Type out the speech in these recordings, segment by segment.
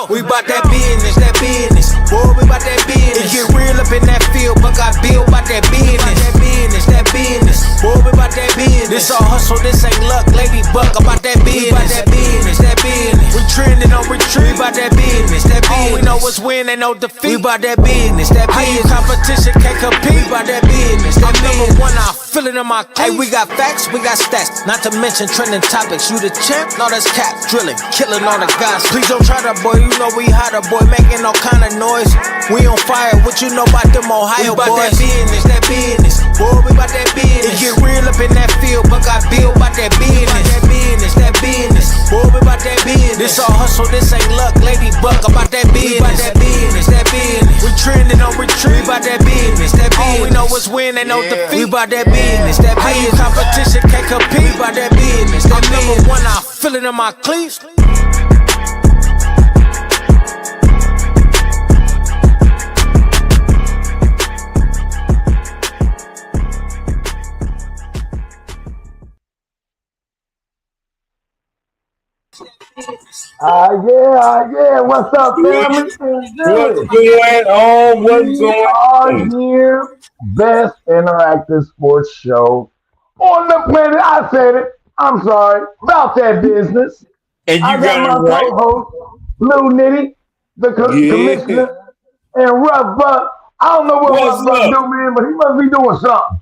go. We bout that business, that business. Boy, we bout that business. It get real up in that field, but got built by that business. That business, that business. Boy, we bout that business. This all hustle, this ain't luck. Lady Buck about that business. We bout that business, that business. We trending on retreat. We bout that business, that business. All we know is win, ain't no defeat. We bout that business, that business. Competition can't compete. We bout that business, that business. Number one, I feel it in my cleats. Hey, we got facts, we got stats. Not to mention trending topics. You the champ? No, that's cap. Drilling, killing all the guys. Please don't try that, boy. You know we hotter, boy. Making all kind of noise. We on fire. What you know about them Ohio boys? We bout that business, that business. Boy, we bout that business. It get real up in that field, but got built by that business. That business, that business. Boy, we bout that business. This all hustle, this ain't luck. Lady Buck about that business. We bout that business, that business. We trending on retreat. We bout that business, that business. All we know is win, ain't no defeat. We bout that business, that business. Competition can't compete. We bout that business, that number one, I feel it in my cleats. Yeah. What's up, family? What's going on? What's going on? Here, best interactive sports show on the planet. I said it. I'm sorry about that business. And you I got got my it right. co-host, Blue Nitty, the commissioner, and Rough Buck. I don't know what Rough Buck do, man, but he must be doing something.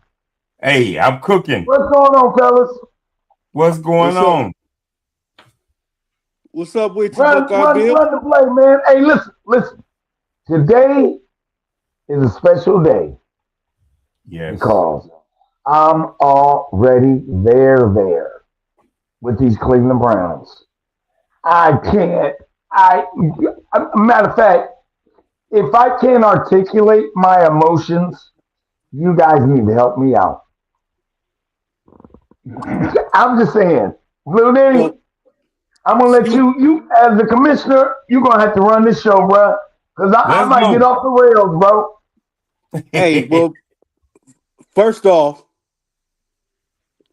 Hey, I'm cooking. What's going on, fellas? What's going on? What's up with you, Run the play, man. Hey, listen. Today is a special day. Yes. Because I'm already there with these Cleveland Browns. Matter of fact, if I can't articulate my emotions, you guys need to help me out. I'm just saying, Blue Nitty, I'm gonna let you as the commissioner, you're gonna have to run this show, bro. Because I might get off the rails, bro. Hey, well, first off,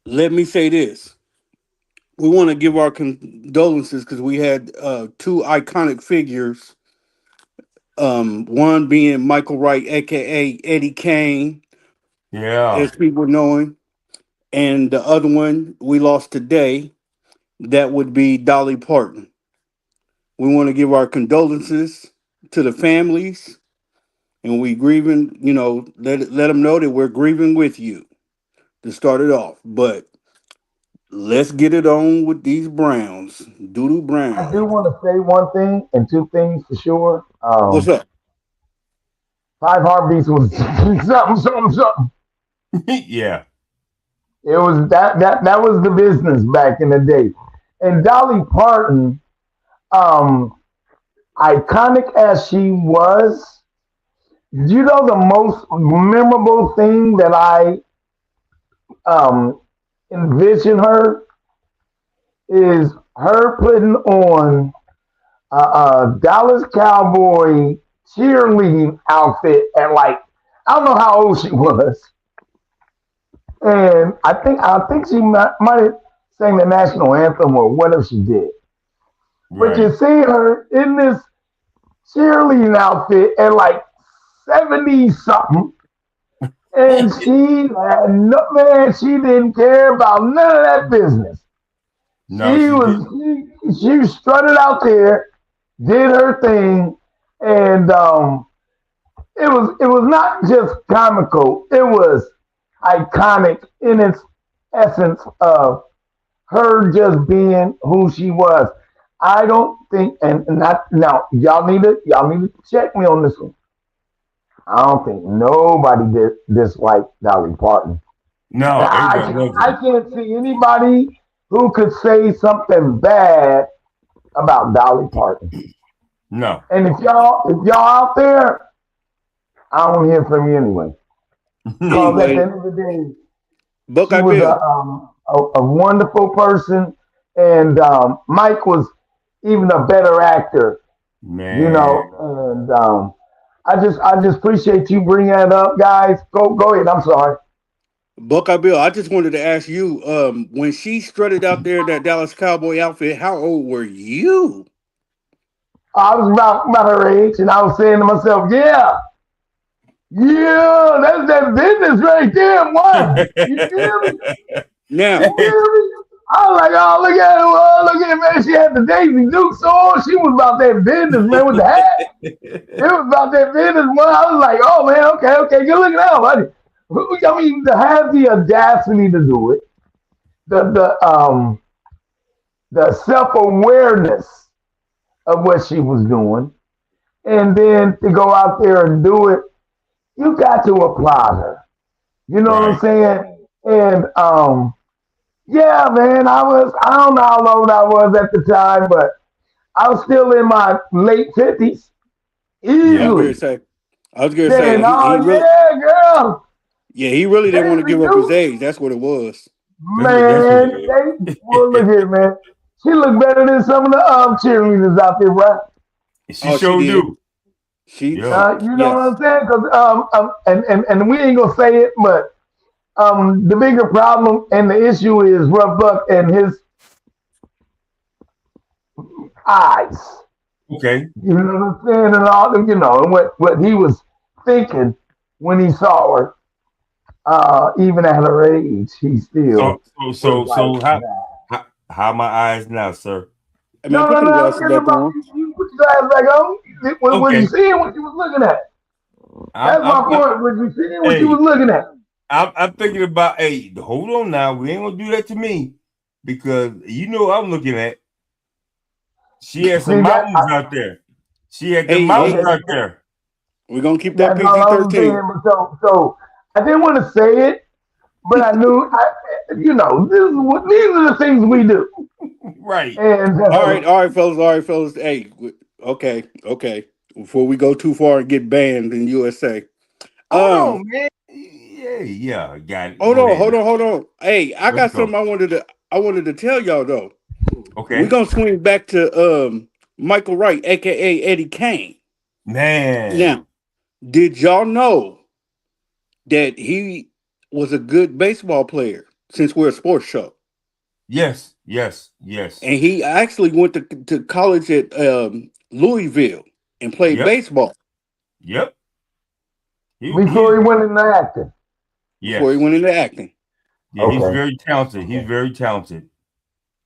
let me say this. We want to give our condolences because we had two iconic figures. One being Michael Wright, aka Eddie Kane, as people know him, and the other one we lost today. That would be Dolly Parton. We want to give our condolences to the families, and we grieving. Let them know that we're grieving with you to start it off. But let's get it on with these Browns, Doodoo Browns. I do want to say one thing and two things for sure. What's up? 5 Heartbeats was something. Yeah. It was that was the business back in the day. And Dolly Parton, iconic as she was, the most memorable thing that I envision her is her putting on a Dallas Cowboy cheerleading outfit at I don't know how old she was. And I think she might have sang the national anthem or whatever she did. Right. But you see her in this cheerleading outfit at 70 something, and she she didn't care about none of that business. No, she strutted out there, did her thing, and it was not just comical. It was iconic in its essence of her just being who she was. I don't think, and not now. Y'all need to check me on this one. I don't think nobody dislike Dolly Parton. No, I can't see anybody who could say something bad about Dolly Parton. No. And if y'all out there, I don't hear from you anyway. Because at the end of the day, she was a wonderful person, and Mike was even a better actor. Man. And I just appreciate you bringing that up, guys. Go ahead. I'm sorry. Buckeye Bill, I just wanted to ask you, when she strutted out there in that Dallas Cowboy outfit, how old were you? I was about her age, and I was saying to myself, yeah, that's that business right there, boy. You feel me? Now, You feel me? I was like, oh, look at her, look at her, man. She had the Daisy Dukes on. She was about that business, man, with the hat. It was about that business, man. I was like, oh, man, okay, good looking out, buddy. I mean, to have the audacity to do it, the self awareness of what she was doing, and then to go out there and do it, you got to applaud her. You know what I'm saying? And yeah, man, I don't know how old I was at the time, but I was still in my late 50s, I was easily. gonna say, I was gonna say Saying, he oh really, yeah, girl, yeah, he really didn't want to Daisy give up his Duke, age. That's what it was. man, well, look here, man. She looked better than some of the cheerleaders out there, right? She sure did. do. She, You know what yes. I'm saying? Because and we ain't gonna say it, but the bigger problem and the issue is Rough Buck and his eyes. Okay. You know what I'm saying? And all you know, and what he was thinking when he saw her, even at her age, he still So how my eyes now, sir? I mean, no, put them I'm glasses talking back about on. you put your eyes back on. Was you Okay. seeing what you was looking at? That's my I'm point. Was you seeing what you hey, was looking at? I'm thinking about, hey, hold on now. We ain't gonna do that to me because you know what I'm looking at. She had some See that? mountains out there. She had the Hey, mountains Okay. out there. we're gonna keep that That's all I was saying. PG-13. So I didn't want to say it, but I knew, you know, these are the things we do. Right. And All right, fellas. Hey, okay. Before we go too far and get banned in USA. Hold on, man. Yeah, got it. Hold Go on, ahead. hold on. Hey, I Let's got go. something I wanted to tell y'all though. We're Okay. gonna swing back to Michael Wright, aka Eddie Kane. Man. Now, did y'all know that he was a good baseball player since we're a sports show? Yes. And he actually went to college at Louisville and played Yep. baseball Yep. before He he went into acting. before he yes. went into acting. Yeah, he's Okay. very talented. He's very talented.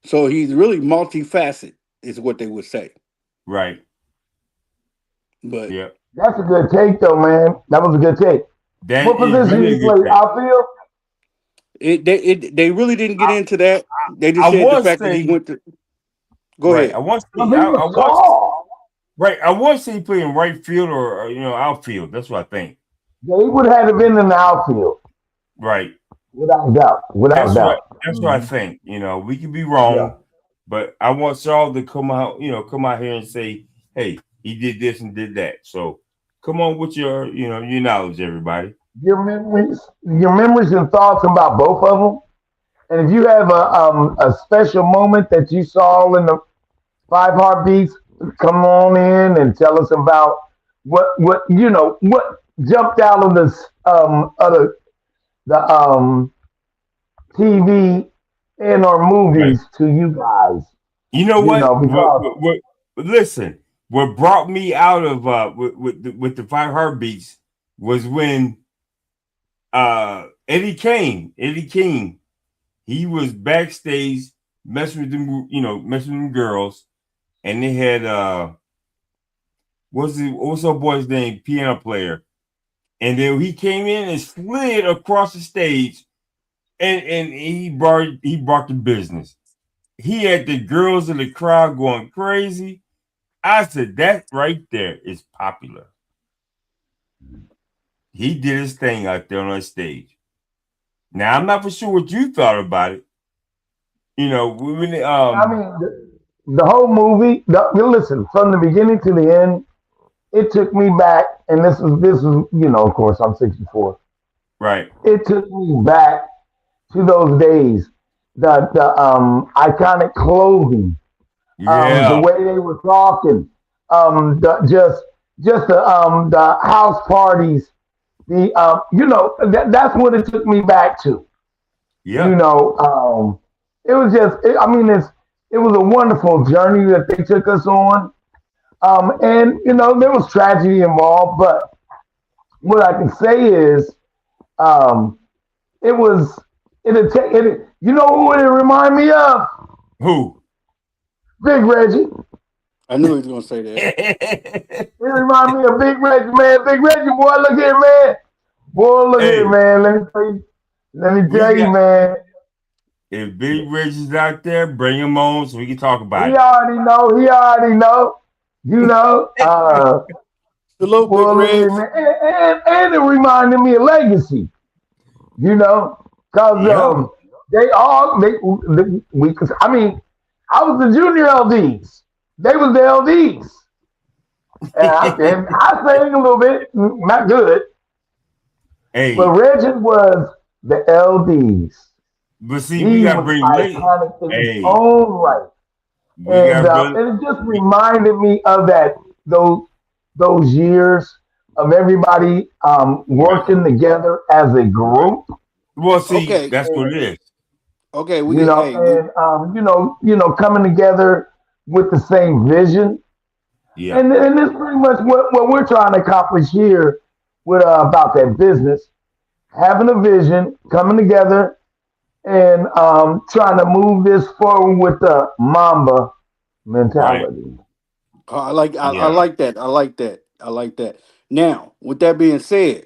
So he's really multifaceted, is what they would say. Right. But Yep. That's a good take, though, man. That was a good take. That What is position really he a good played? thing. Outfield? they really didn't get into that. They just I said the want to fact that he say went to. Go right. I ahead. want to Because say he I was want tall. right. I want to say he played in right field or outfield. That's what I think. Yeah, he would have been in the outfield, Right. without a doubt. Without a That's what doubt. that's what I Mhm. think. We could be Yeah. wrong, but I want y'all to come out, come out here and say, hey, he did this and did that. So come on with your knowledge, everybody. Your memories and thoughts about both of them. And if you have a special moment that you saw in the Five Heartbeats, come on in and tell us about what jumped out of this other the TV and or Right. movies to you guys. You know what? Because Listen, what brought me out of with the Five Heartbeats was when Eddie King, he was backstage messing with them, messing with them girls, and they had what's our boy's name, piano player, and then he came in and slid across the stage, and he brought the business. He had the girls in the crowd going crazy. I said that right there is popular. He did his thing out there on that stage. Now I'm not for sure what you thought about it. I mean the whole movie. Listen, from the beginning to the end, it took me back. And this is of course I'm 64. right. It took me back to those days. The iconic clothing, the Yeah. way they were talking, just the house parties, that's what it took me back to. You Yeah. know, it was just, it was a wonderful journey that they took us on. And there was tragedy involved, but what I can say is, um, it was you know who it reminded me of? Who? Big Reggie. I knew he was gonna say that. It reminded me of Big Reggie, man. Big Reggie, boy, look here, man. Boy, look here, Hey, man. Let me we tell you, got man. if Big Reggie's out there, bring him on so we can talk about He it. already know. He already know. You know. Salute, Big Boy, look Reg. here, man. And it reminded me of Legacy. You know, cause Yeah. we. I mean, I was the junior LDs. They was the LDs. And I sang a little bit, not good, but Hey, Reggie was the LDs. but see, we He gotta was bring late. iconic in his Hey, own right, we and gotta bring. it just reminded me of those those years of everybody Right. working together as a group. Well, see, Okay, that's what it is. okay, we You get. know, Hey, we and coming together with the same vision. Yeah. And this is pretty much what we're trying to accomplish here with about that business, having a vision, coming together, and trying to move this forward with the Mamba Right. mentality. I Yeah. like that. I like that. I like that. Now, with that being said,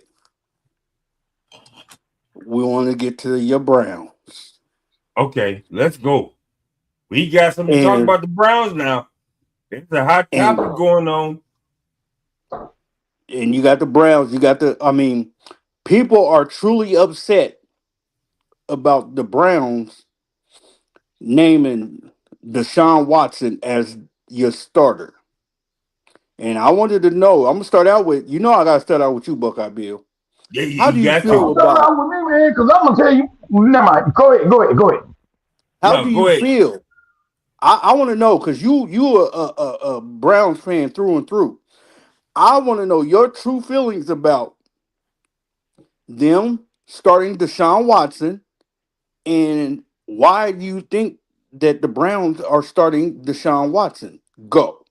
we want to get to your Brown, Okay, let's go. We got something to talk and about the Browns now. There's a hot and topic going on. and you got the Browns. You got the. I mean, people are truly upset about the Browns naming Deshaun Watson as your starter. And I wanted to know. I'm gonna start out with. I gotta start out with you, Buckeye Bill. Yeah, How do he you got Don't feel to. start about? out with me, man, because I'm gonna tell you. Never mind. Go ahead. How do No, you go ahead. feel? I want to know because you are a Browns fan through and through. I want to know your true feelings about them starting Deshaun Watson and why do you think that the Browns are starting Deshaun Watson? Go.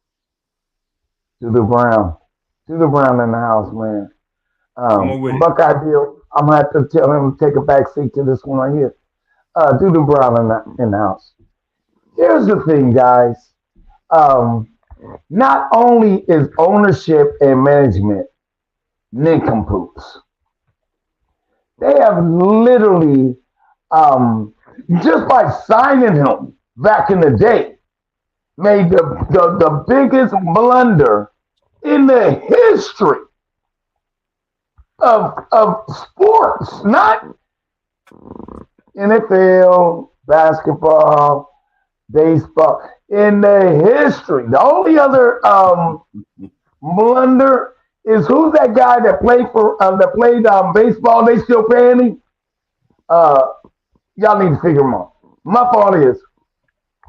To the Brown, to the Brown in the house, man. Come on with it. Buckeye Bill, I'm gonna have to tell him to take a back seat to this one right here. To the Brown in the house. Here's the thing, guys. Um, Not only is ownership and management nincompoops, they have literally, um, just by signing him back in the day, made the biggest blunder in the history of sports, not NFL, basketball, baseball, in the history. The only other blunder is who's that guy that played baseball? They still paying him. Uh, y'all need to figure him out. My fault is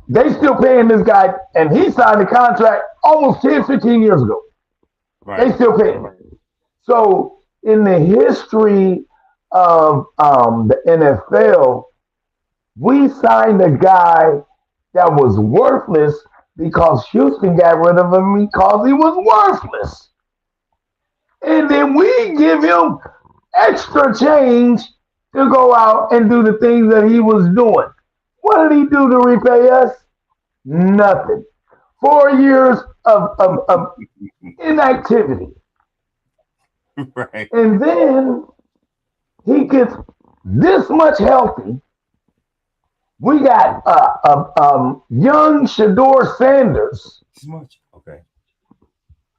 they still paying this guy, and he signed a contract almost 10, 15 years ago. They Right. still paying him. So in the history of the NFL, we signed a guy that was worthless because Houston got rid of him because he was worthless. And then we give him extra change to go out and do the things that he was doing. What did he do to repay us? Nothing. 4 years of inactivity. Right. And then he gets this much healthy. We got young Shador Sanders, Too much. Okay.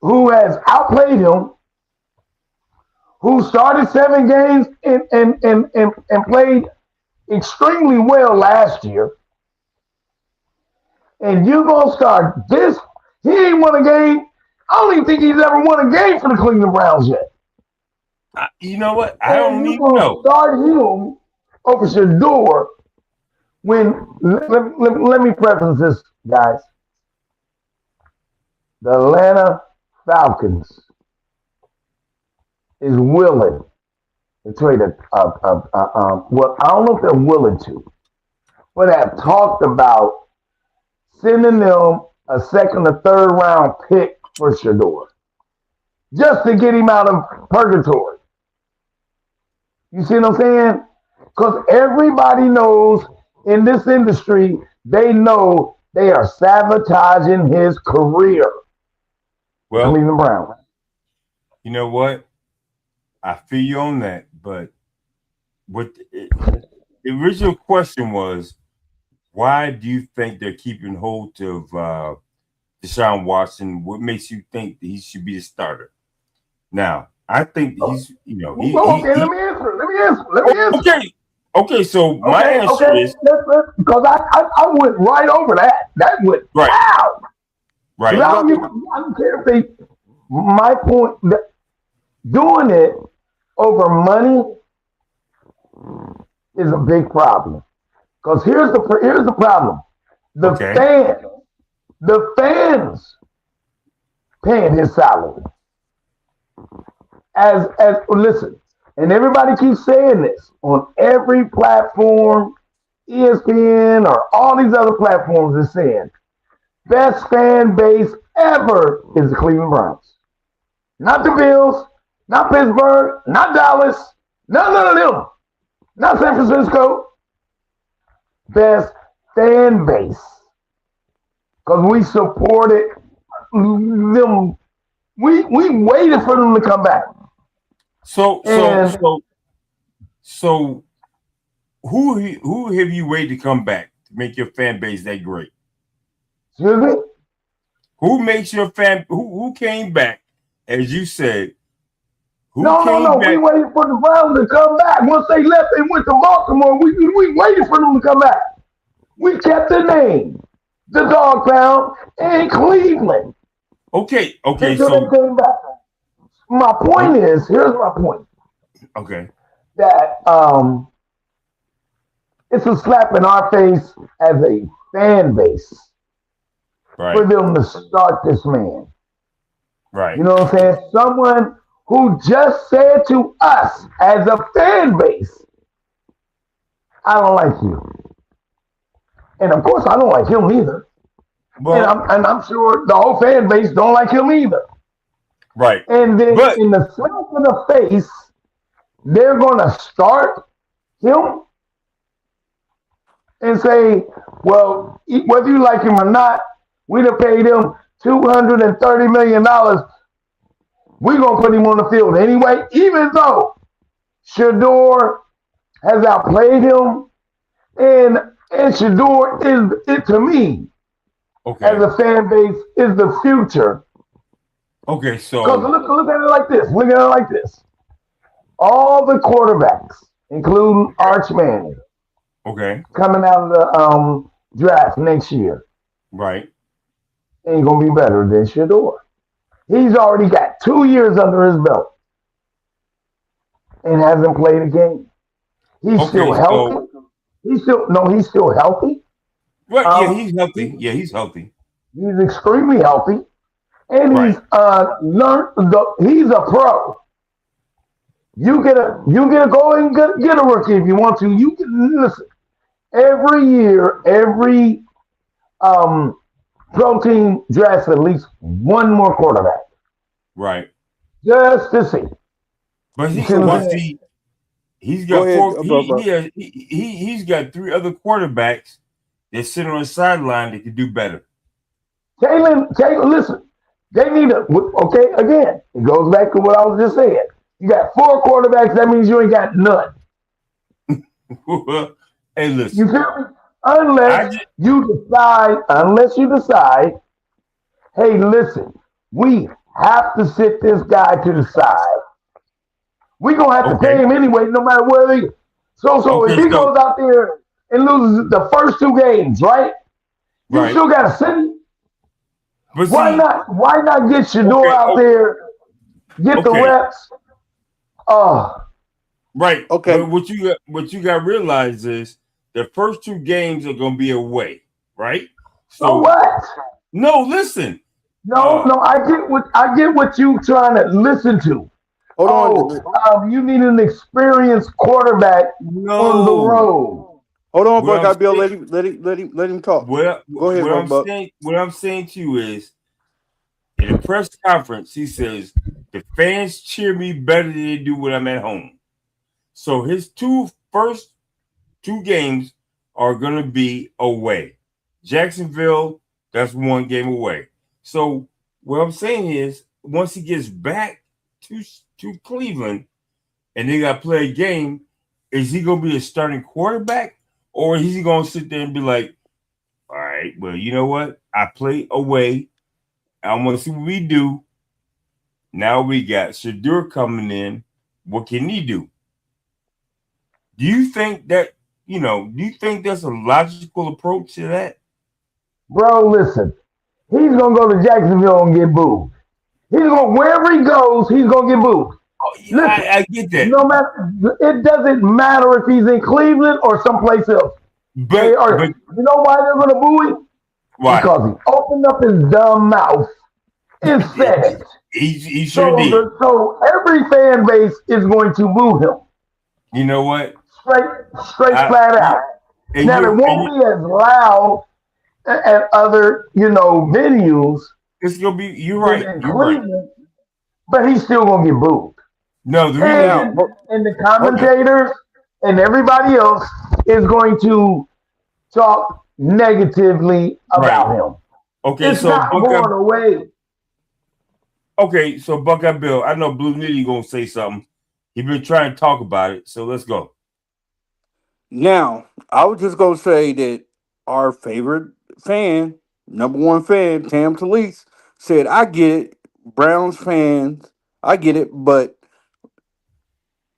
who has outplayed him, who started 7 games and played extremely well last year. And you gonna start this? He ain't won a game. I don't even think he's ever won a game for the Cleveland Browns yet. You know what? I And don't you even gonna know. start him over Shador when let me preface this, guys. The Atlanta Falcons is willing to trade well, I don't know if they're willing to, but have talked about sending them a second or third round pick for Shador just to get him out of purgatory. You see what I'm saying? Because everybody knows in this industry, they know they are sabotaging his career. Well, Cleveland Brown. You know what? I feel you on that, but what the original question was, why do you think they're keeping hold of Deshaun Watson? What makes you think that he should be the starter? Now, I think he's, you know, let me answer. Okay. So my answer is because I went right over that. That went wow. Right. I don't care if they. My point, doing it over money is a big problem. Because here's the problem: the fans paying his salary. As listen, and everybody keeps saying this on every platform, ESPN or all these other platforms is saying, best fan base ever is the Cleveland Browns. Not the Bills, not Pittsburgh, not Dallas, none of them. Not San Francisco. Best fan base. Because we supported them. We waited for them to come back. So who have you waited to come back to make your fan base that great? Excuse me? Who makes your who came back, as you said? No. We waited for the Browns to come back. Once they left and went to Baltimore, we waited for them to come back. We kept the name, the Dog Pound, in Cleveland. Okay. Until they came back. My point is, here's my point. Okay. That it's a slap in our face as a fan base for them to start this man. Right. You know what I'm saying? Someone who just said to us as a fan base, I don't like you. And of course, I don't like him either. Well, and I'm sure the whole fan base don't like him either. Right. And then in the slap in the face, they're going to start him and say, well, whether you like him or not, we'd have paid him $230 million. We're going to put him on the field anyway, even though Shador has outplayed him. And Shador is, to me, as a fan base, is the future. Okay, so because look at it like this. Look at it like this. All the quarterbacks, including Arch Manning, coming out of the draft next year, right, ain't gonna be better than Shador. He's already got 2 years under his belt and hasn't played a game. He's still healthy. He's still healthy. Right, he's healthy. He's healthy. He's extremely healthy. And he's he's a pro. You get a go and get a rookie if you want to. You can listen. Every year, every pro team drafts at least one more quarterback. Right. Just to see. But he's got he's got 3 other quarterbacks that sit on the sideline that can do better. Taylor, listen. They need again, it goes back to what I was just saying. You got 4 quarterbacks, that means you ain't got none. Hey, listen. You feel me? Unless you decide, hey, listen, we have to sit this guy to the side. We're going to have to pay him anyway, no matter where he. So if he goes out there and loses the first 2 games, right? You still got to sit him. But why not get Shador out there, get the reps? Right. Okay. But what you got to realize is the first 2 games are going to be away, right? So what? No, listen. No, I get what you trying to listen to. Hold on. You need an experienced quarterback on the road. Hold on, Buck. Bill, let him talk. Go ahead, Buck. What I'm saying to you is, In a press conference, he says, the fans cheer me better than they do when I'm at home. So his first two games are going to be away. Jacksonville, that's one game away. So what I'm saying is, once he gets back to Cleveland and they got to play a game, is he going to be a starting quarterback, or is he going to sit there and be like, all right, well, you know what? I play away. I want to see what we do. Now we got Shadur coming in. What can he do? Do you think that, do you think there's a logical approach to that? Bro, listen. He's going to go to Jacksonville and get booed. Wherever he goes, he's going to get booed. Oh, yeah, listen, I get that. No matter, it doesn't matter if he's in Cleveland or someplace else. But you know why they're going to boo him? Why? Because he opened up his dumb mouth and said it. He sure did. So every fan base is going to boo him. You know what? Straight flat out. Now, it won't be as loud at other, venues. It's going to be, you're right. You're right. But he's still going to get booed. No, and the commentators and everybody else is going to talk negatively about him. Okay, it's so not going away. Okay, so Buckeye Bill, I know Blue Nitty gonna say something. He been trying to talk about it, so let's go. Now, I was just gonna say that our favorite fan, number one fan, Tam Talese, said, "I get it, Browns fans, I get it, but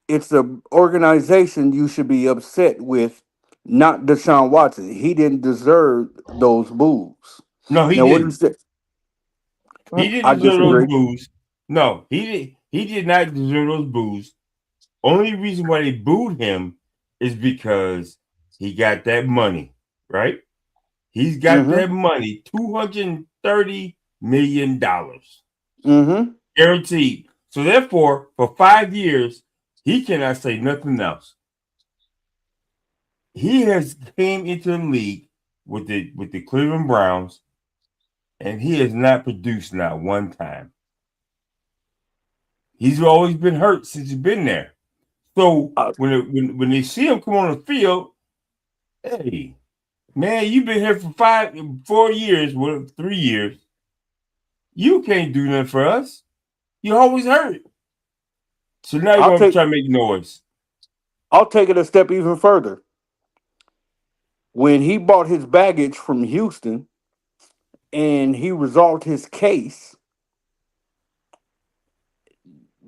it's the organization you should be upset with, not Deshaun Watson. He didn't deserve those boos." No, he didn't. He didn't deserve those boos. No, he did not deserve those boos. Only reason why they booed him is because he got that money, right? He's got that money, $230 million. Guaranteed. So therefore, for 5 years, he cannot say nothing else. He has came into the league with the Cleveland Browns, and he has not produced not one time. He's always been hurt since he's been there. So when they see him come on the field, hey, man, you've been here for 4 years, 3 years. You can't do nothing for us. You're always hurt. So now you're going to try to make noise. I'll take it a step even further. When he bought his baggage from Houston and he resolved his case,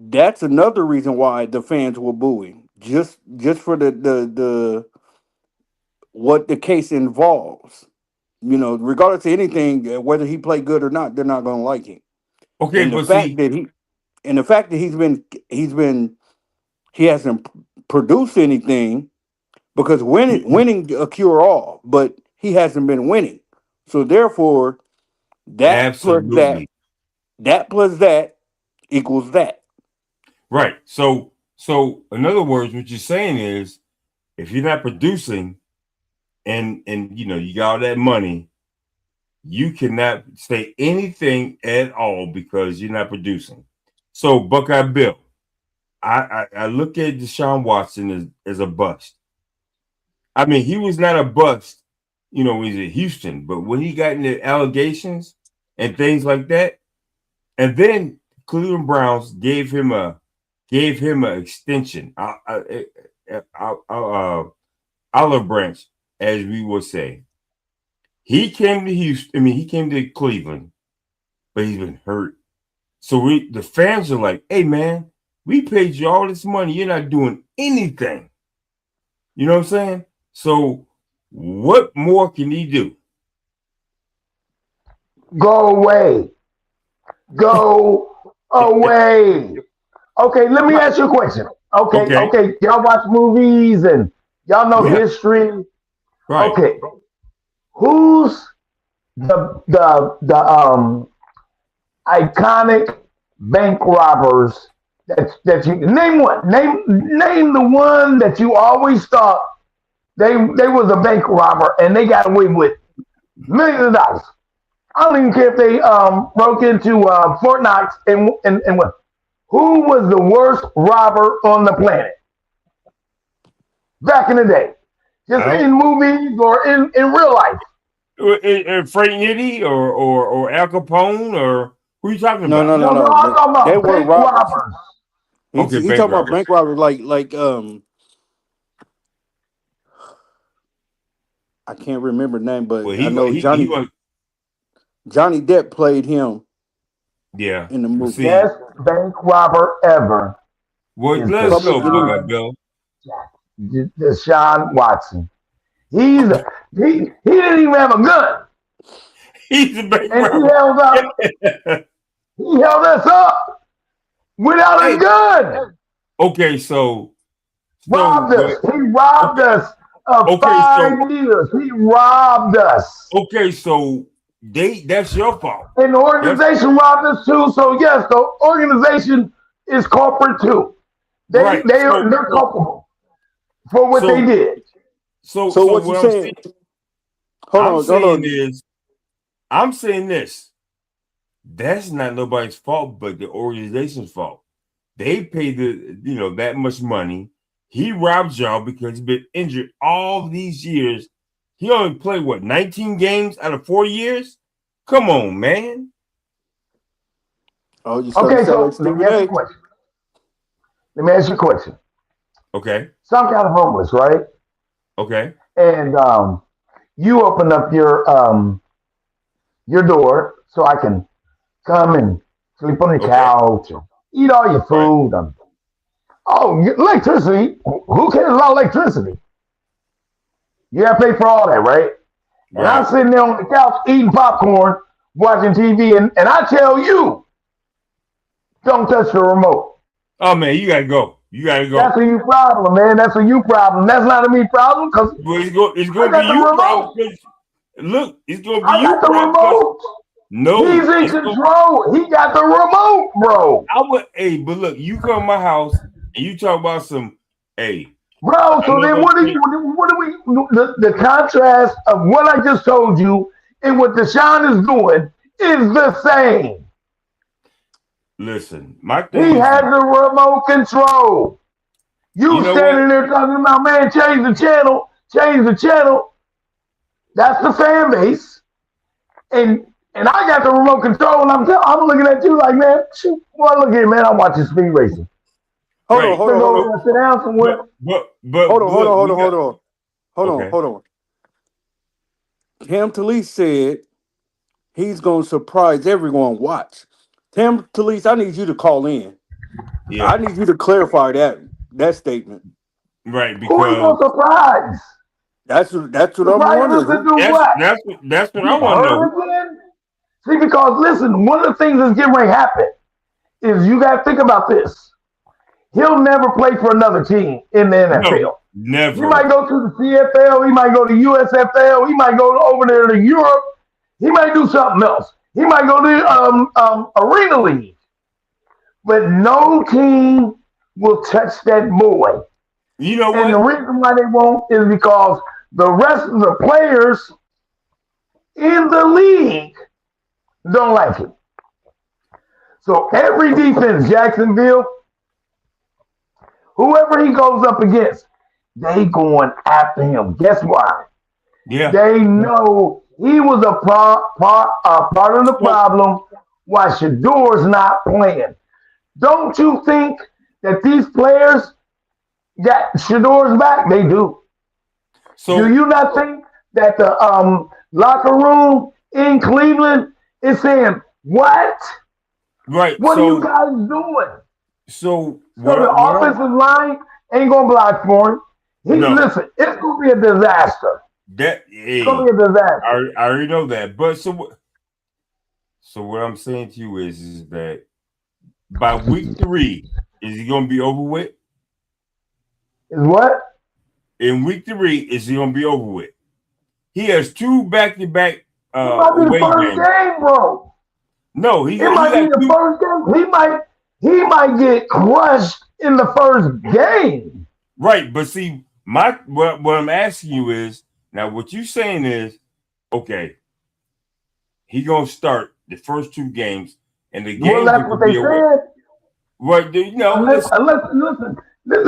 that's another reason why the fans were booing. Just for the what the case involves. Regardless of anything, whether he played good or not, they're not going to like him. Okay, and the fact that he hasn't produced anything, because winning a cure all, but he hasn't been winning. So therefore, that plus that equals that. Right. So in other words, what you're saying is, if you're not producing, and you got all that money, you cannot say anything at all because you're not producing. So Buckeye Bill, I look at Deshaun Watson as a bust. I mean, he was not a bust, when he's at Houston, but when he got into allegations and things like that, and then Cleveland Browns gave him an extension, olive branch, as we would say. He came to Houston. He came to Cleveland, but he's been hurt. So the fans are like, "Hey, man, we paid you all this money. You're not doing anything." You know what I'm saying? So what more can he do? Go away. Go away. Okay, let me ask you a question. Okay. Y'all watch movies and y'all know history. Right. Okay. Who's the iconic bank robbers that you name one? Name the one that you always thought they was a bank robber and they got away with millions of dollars. I don't even care if they broke into Fort Knox and what. Who was the worst robber on the planet back in the day? Just in movies or in real life. Frank Nitti or Al Capone or who are you talking about? No. I'm talking about they were bank robbers. He talking about bank robbers like I can't remember the name, but I know Johnny Depp played him. Yeah, in the movie. Best bank robber ever. Well, let's go, Bill. Deshaun Watson. He didn't even have a gun. He's a bank and robber. He held us up without a gun. Okay, so robbed us. He robbed us of 5 years. He robbed us. Okay, so that's your fault. And the organization robbed us too. So yes, the organization is corporate too. They're culpable for what they did. So what you saying? Hold on. I'm saying this. That's not nobody's fault, but the organization's fault. They paid that much money. He robbed y'all because he's been injured all these years. He only played 19 games out of 4 years? Come on, man. Oh, okay, so let me ask you a question. Okay. So I'm kind of homeless, right? Okay. And you open up your door so I can come and sleep on the couch and eat all your food. Right. Electricity. Who cares about electricity? You gotta pay for all that, right? And I'm sitting there on the couch eating popcorn, watching TV, and I tell you, don't touch the remote. Oh man, you gotta go. That's a you problem, man. That's a you problem. That's not a me problem because it's gonna be you problem. Look, it's gonna be you problem. Remote. No, he's in control. He got the remote, bro. But look, you come to my house and you talk about some, bro. So then, what do we? The contrast of what I just told you and what Deshaun is doing is the same. Listen, my thing. He has the remote control. You standing there talking about, man, change the channel. That's the fan base, and I got the remote control, and I'm looking at you like, man, look here, man, I'm watching speed racing. Hold on. Sit down somewhere. Hold on. Cam Talese said he's going to surprise everyone. Watch. Cam Talese, I need you to call in. Yeah. I need you to clarify that statement. Right, because who are you going to surprise? That's what I'm wondering. That's what I want to know. See, because listen, one of the things that's getting ready to happen is you got to think about this. He'll never play for another team in the NFL. No, never. He might go to the CFL. He might go to USFL. He might go over there to Europe. He might do something else. He might go to Arena League. But no team will touch that boy. You know what? And the reason why they won't is because the rest of the players in the league don't like it. So every defense, Jacksonville, whoever he goes up against, they going after him. Guess why? Yeah. They know he was a part of the problem why Shador's not playing. Don't you think that these players got Shador's back? They do. So do you not think that the locker room in Cleveland is saying, what? Right. What are you guys doing? So the offensive line ain't gonna block for him. Listen, it's gonna be a disaster. It's gonna be a disaster. I already know that. But so what I'm saying to you is that by week 3, is he gonna be over with? Is what? In week 3, is he gonna be over with? He has 2 back-to-back might be the first game, bro. No, it might be the first game. He might get crushed in the first game. Right, but see, what I'm asking you is, now what you're saying is, okay, He gonna start the first 2 games, and the Well, games that's are what gonna they be away. said. Right? Listen.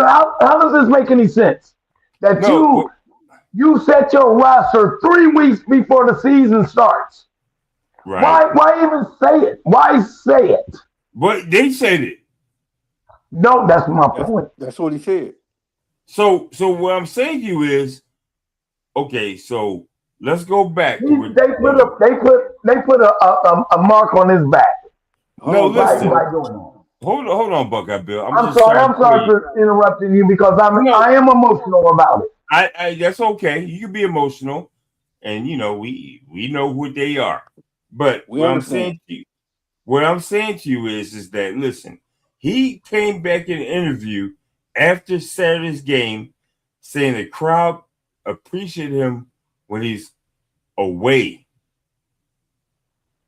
How does this make any sense? That No, you set your roster 3 weeks before the season starts. right. Why even say it? Why say it? But they said it. No, that's my point. That's what he said. So what I'm saying to you is, okay, so let's go back to what They put a mark on his back no, Hold on, listen. by doing that. Hold on, Buckeye Bill. I'm I'm just sorry. trying I'm to tell sorry you. for interrupting you because No, I am emotional about it. I that's okay. You can be emotional, and we know what they are. But we understand. what I'm saying to you is that listen, he came back in an interview after Saturday's game, saying the crowd appreciate him when he's away.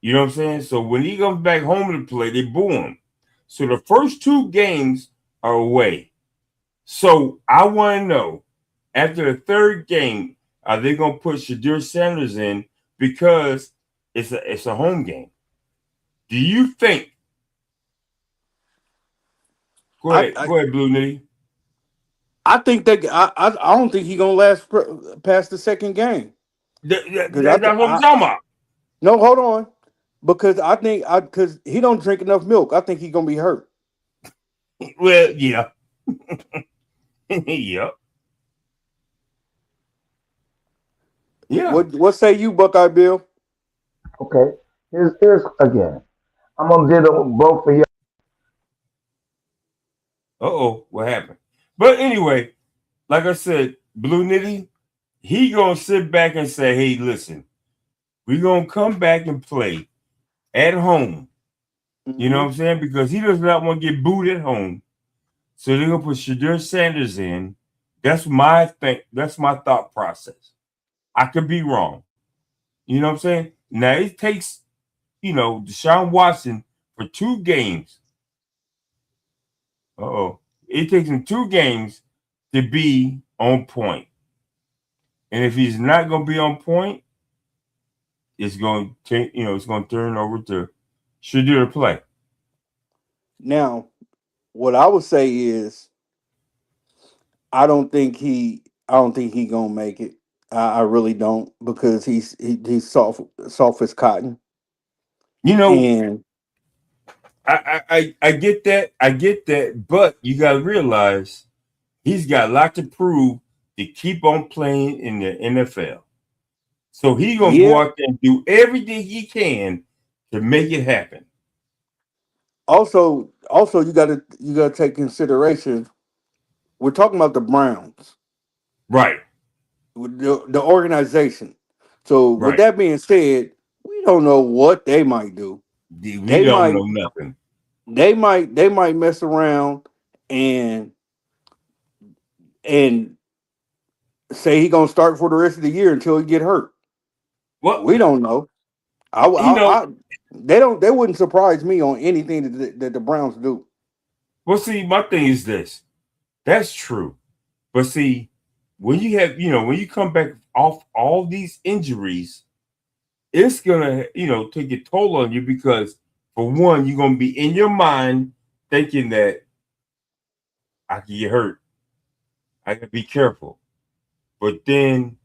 You know what I'm saying? So when he comes back home to play, they boo him. So the first 2 games are away. So I want to know, after the 3rd game, are they going to put Shadur Sanders in because it's a home game? Do you think? Go ahead, Blue Nitty. I think that I don't think he's gonna last past the 2nd game. That's Because what I'm talking about. no, hold on, because I think because he don't drink enough milk. I think he's gonna be hurt. Well, yeah, yeah, yeah. What say you, Buckeye Bill? Okay. Here's again. I'm gonna ditto both of you. What happened? But anyway, like I said, Blue Nitty, he gonna sit back and say, "Hey, listen, we're gonna come back and play at home." You know what I'm saying? Because he does not want to get booed at home. So they're gonna put Shadur Sanders in. That's my thing. That's my thought process. I could be wrong. You know what I'm saying? Now it takes, Deshaun Watson for 2 games. It takes him 2 games to be on point. And if he's not gonna be on point, it's going to it's going to turn over to Shadur to play. Now, what I would say is I don't think he gonna make it. I really don't because he's soft as cotton. You know, And I get that. I get that, but you got to realize he's got a lot to prove to keep on playing in the NFL. So he's gonna go yeah, out there and do everything he can to make it happen. also you gotta take consideration. We're talking about the Browns, Right. the organization. So with Right. that being said, we don't know what they might do. We They don't might know nothing. they might mess around and and say he gonna start for the rest of the year until he get hurt. Well, We don't know. you know, They wouldn't surprise me on anything that the Browns do. well, see, my thing is this. That's true. But see, when you have, when you come back off all these injuries, it's gonna, take a toll on you because for one, you're gonna be in your mind thinking that I can get hurt. I gotta be careful. But then,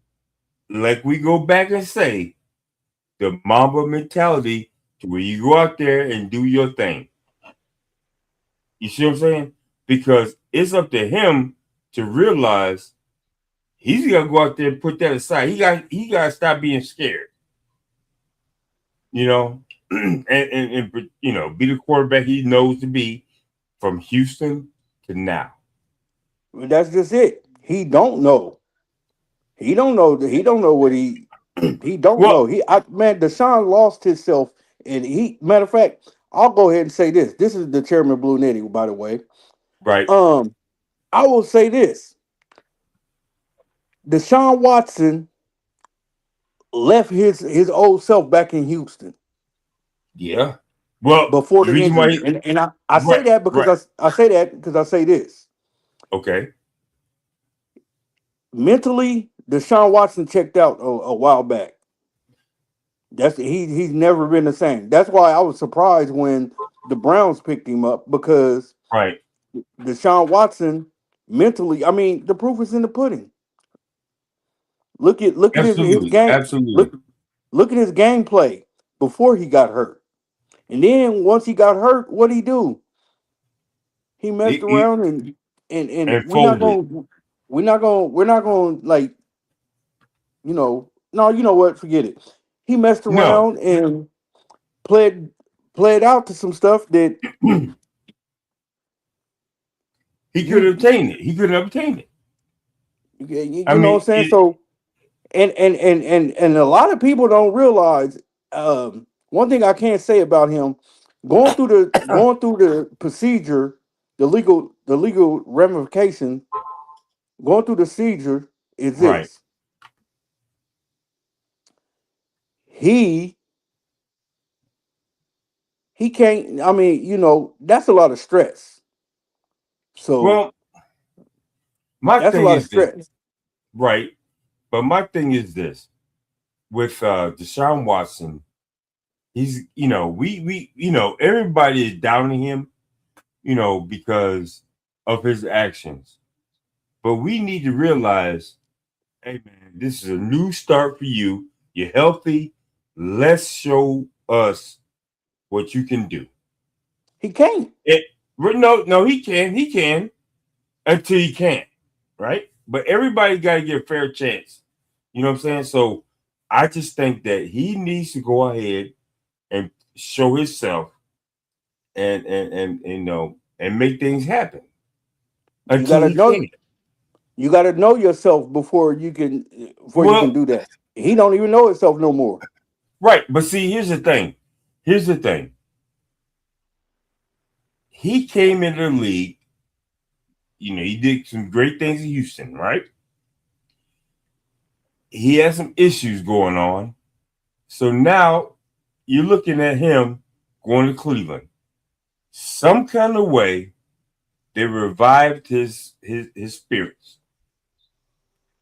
like we go back and say, the Mamba mentality to where you go out there and do your thing. You see what I'm saying? Because it's up to him to realize he's got to go out there and put that aside. He got to stop being scared. And be the quarterback he knows to be from Houston to now. That's just it. He don't know. He don't know. He don't know what he don't Well, know. Deshaun lost himself, and matter of fact, I'll go ahead and say this. This is the chairman Blue Nitty, by the way. right. I will say this. Deshaun Watson left his old self back in Houston Yeah. Well, before the the reason why injury. And I say right, that because right. I say that because I say this. Okay. Mentally, Deshaun Watson checked out a while back. He's never been the same. That's why I was surprised when the Browns picked him up, because Right. Deshaun Watson mentally, I mean, the proof is in the pudding. Look at his Absolutely. game. Absolutely. Look at his gameplay before he got hurt. And then once he got hurt, what'd he do? He messed It around and and folded. we're not gonna like, no, you know what, forget it. He messed No. around and played played out to some stuff that He could you obtain it. He could have obtained it. I you know what mean, I'm saying? So and a lot of people don't realize, one thing I can't say about him, going through the procedure, the legal ramification, going through the procedure is right. this. He he can't, I mean, that's a lot of stress. So Well, my that's a thing lot of is this, stress. right? But my thing is this with Deshaun Watson, he's we everybody is downing him, because of his actions. But we need to realize, hey man, this is a new start for you. You're healthy. Let's show us what you can do. He can't. No, he can. He can until he can't, right? But everybody got to get a fair chance. You know what I'm saying? So I just think that he needs to go ahead and show himself and make things happen You until gotta he know can. you gotta know yourself before you can Well, do that. He don't even know himself no more. right. But see, here's the thing. Here's the thing. He came into the league. He did some great things in Houston, right? He has some issues going on. So now you're looking at him going to Cleveland. Some kind of way they revived his spirits.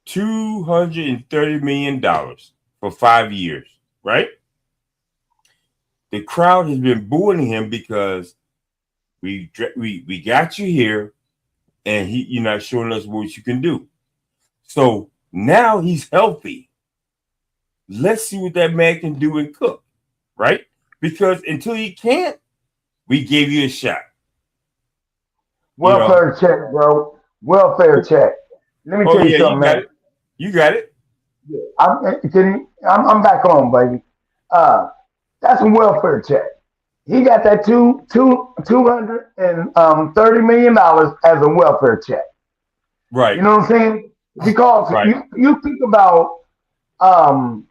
$230 million for 5 years, right? The crowd has been booing him because we got you here, and you're not showing us what you can do. So now he's healthy. Let's see what that man can do and cook, right? Because until he can't, we gave you a shot. Welfare check, bro. Welfare check. Let me Oh tell you yeah, something, you got man. it. You got it. I'm back on, baby. That's a welfare check. He got that $230 million as a welfare check. Right. You know what I'm saying? Because Right. you think about um,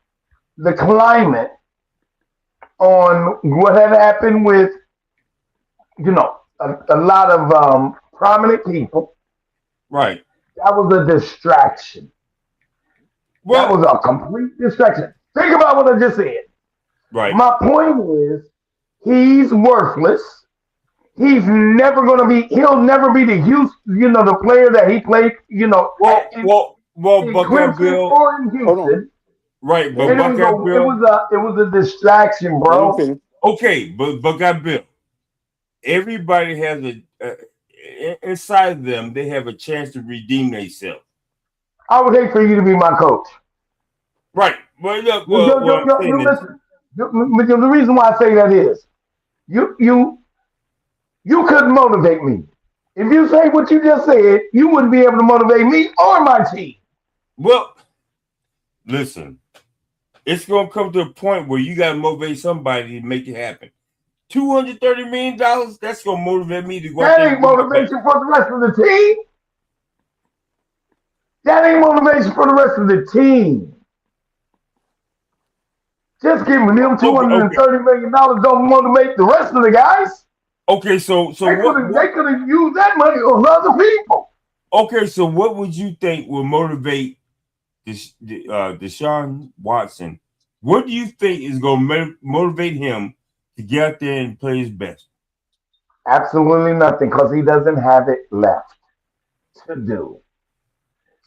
the climate on what had happened with a lot of prominent people. Right. That was a distraction. That Well, was a complete distraction. Think about what I just said. right. My point is, he's worthless. He'll never be the the player that he played, Well, in Buckeye Clemson Bill. or in Hold on. Houston. Right, but Let, And Buckeye Bill. it was a distraction, let me bro. finish. Okay, but Buckeye Bill. Everybody has inside them. They have a chance to redeem themselves. I would hate for you to be my coach. Right. Well, look. You, you, Well, you, I'm you, saying you this. listen. The reason why I say that is you you you couldn't motivate me. If you say what you just said, you wouldn't be able to motivate me or my team. Well, listen. It's gonna come to a point where you gotta motivate somebody to make it happen. $230 million. That's gonna motivate me to go out That there ain't and do my best. motivation for the rest of the team. That ain't motivation for the rest of the team. Just giving them two Okay. hundred and Okay. $30 million don't motivate the rest of the guys. Okay. So They could have used that money on other people. Okay. So what would you think will motivate Deshaun Watson? What do you think is going to motivate him to get out there and play his best? Absolutely nothing, because he doesn't have it left to do.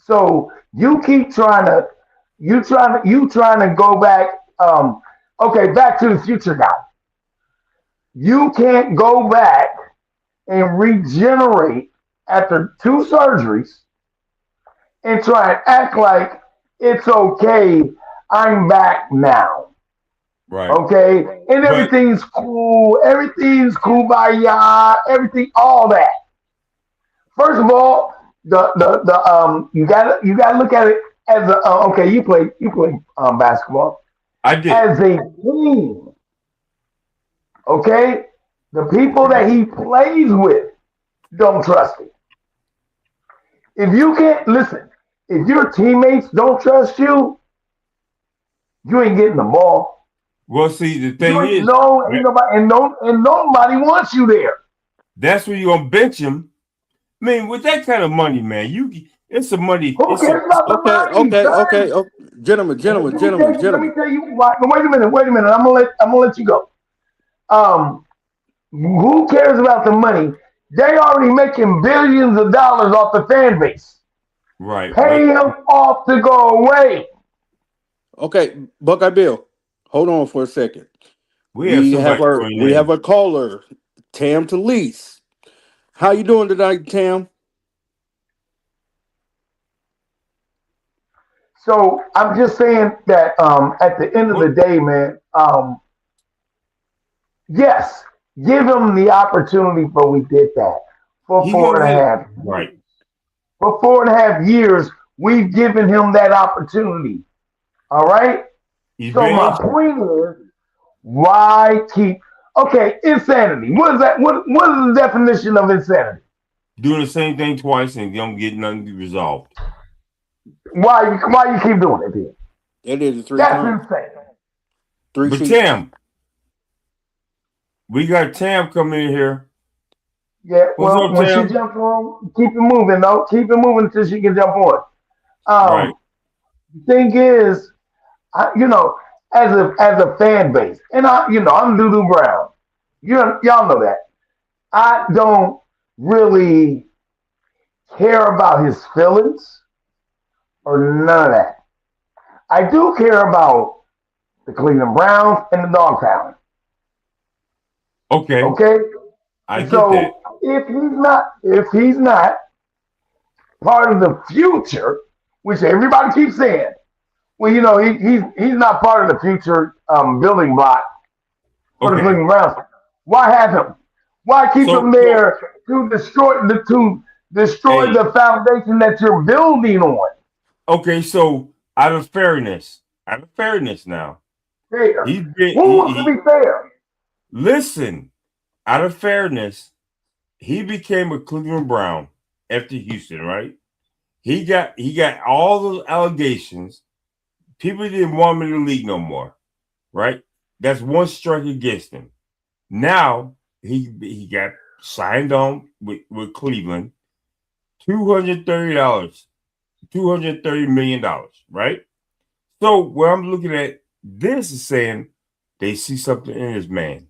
So you keep trying to go back Okay, Back to the Future guy. You can't go back and regenerate after 2 surgeries and try and act like it's okay. I'm back now. Right. Okay, and everything's cool. Everything's kumbaya. Everything, all that. First of all, the you gotta look at it as a okay. You play basketball I did. as a team. Okay, the people that he plays with don't trust him. If you can't listen, if your teammates don't trust you, you ain't getting the ball. Well, see, the You thing ain't is, no, ain't nobody, and nobody wants you there. that's when you're gonna bench him. I mean, with that kind of money, man, it's some money. Who It's a cares about the money, son? Oh, gentlemen, Let me gentlemen. tell you why. Wait a minute. I'm gonna let you go. Um, who cares about the money? They already making billions of dollars off the fan base. right, Pay but him off to go away. Okay, Buckeye Bill, hold on for a second. we have somebody We joining have in. a caller, Tam Talese. How you doing tonight, Tam? So I'm just saying that at the end of What? the day, man, yes, give him the opportunity, but we did that for He four gonna and a get it half right. years. For 4.5 years, we've given him that opportunity. All right. He's So been my injured. point is, why keep? Okay, insanity. What is that? What is the definition of insanity? Doing the same thing twice and don't get nothing resolved. Why you keep doing it then? They did it three That's times, insane. three But seasons. Tam, we got Tam coming in here. Yeah. What's Well, up, when she Tam? jumps on, keep it moving though. Keep it moving until she can jump on. Right. The thing is, as a fan base, and I'm Doodoo Brown. Y'all know that. I don't really care about his feelings or none of that. I do care about the Cleveland Browns and the Dog Pound. Okay. Okay, I and get that. so if he's not part of the future, which everybody keeps saying, well, he's not part of the future building block for the Okay. Cleveland Browns. Why have him? Why keep him So there to destroy hey, the foundation that you're building on? okay, so out of fairness now, Fair. he's been Who wants to be fair? listen, out of fairness, he became a Cleveland Brown after Houston, right? He got all those allegations. People didn't want him in the league no more, right? That's one strike against him. Now he got signed on with Cleveland, $230, $230 million, right? So where I'm looking at this is saying they see something in this man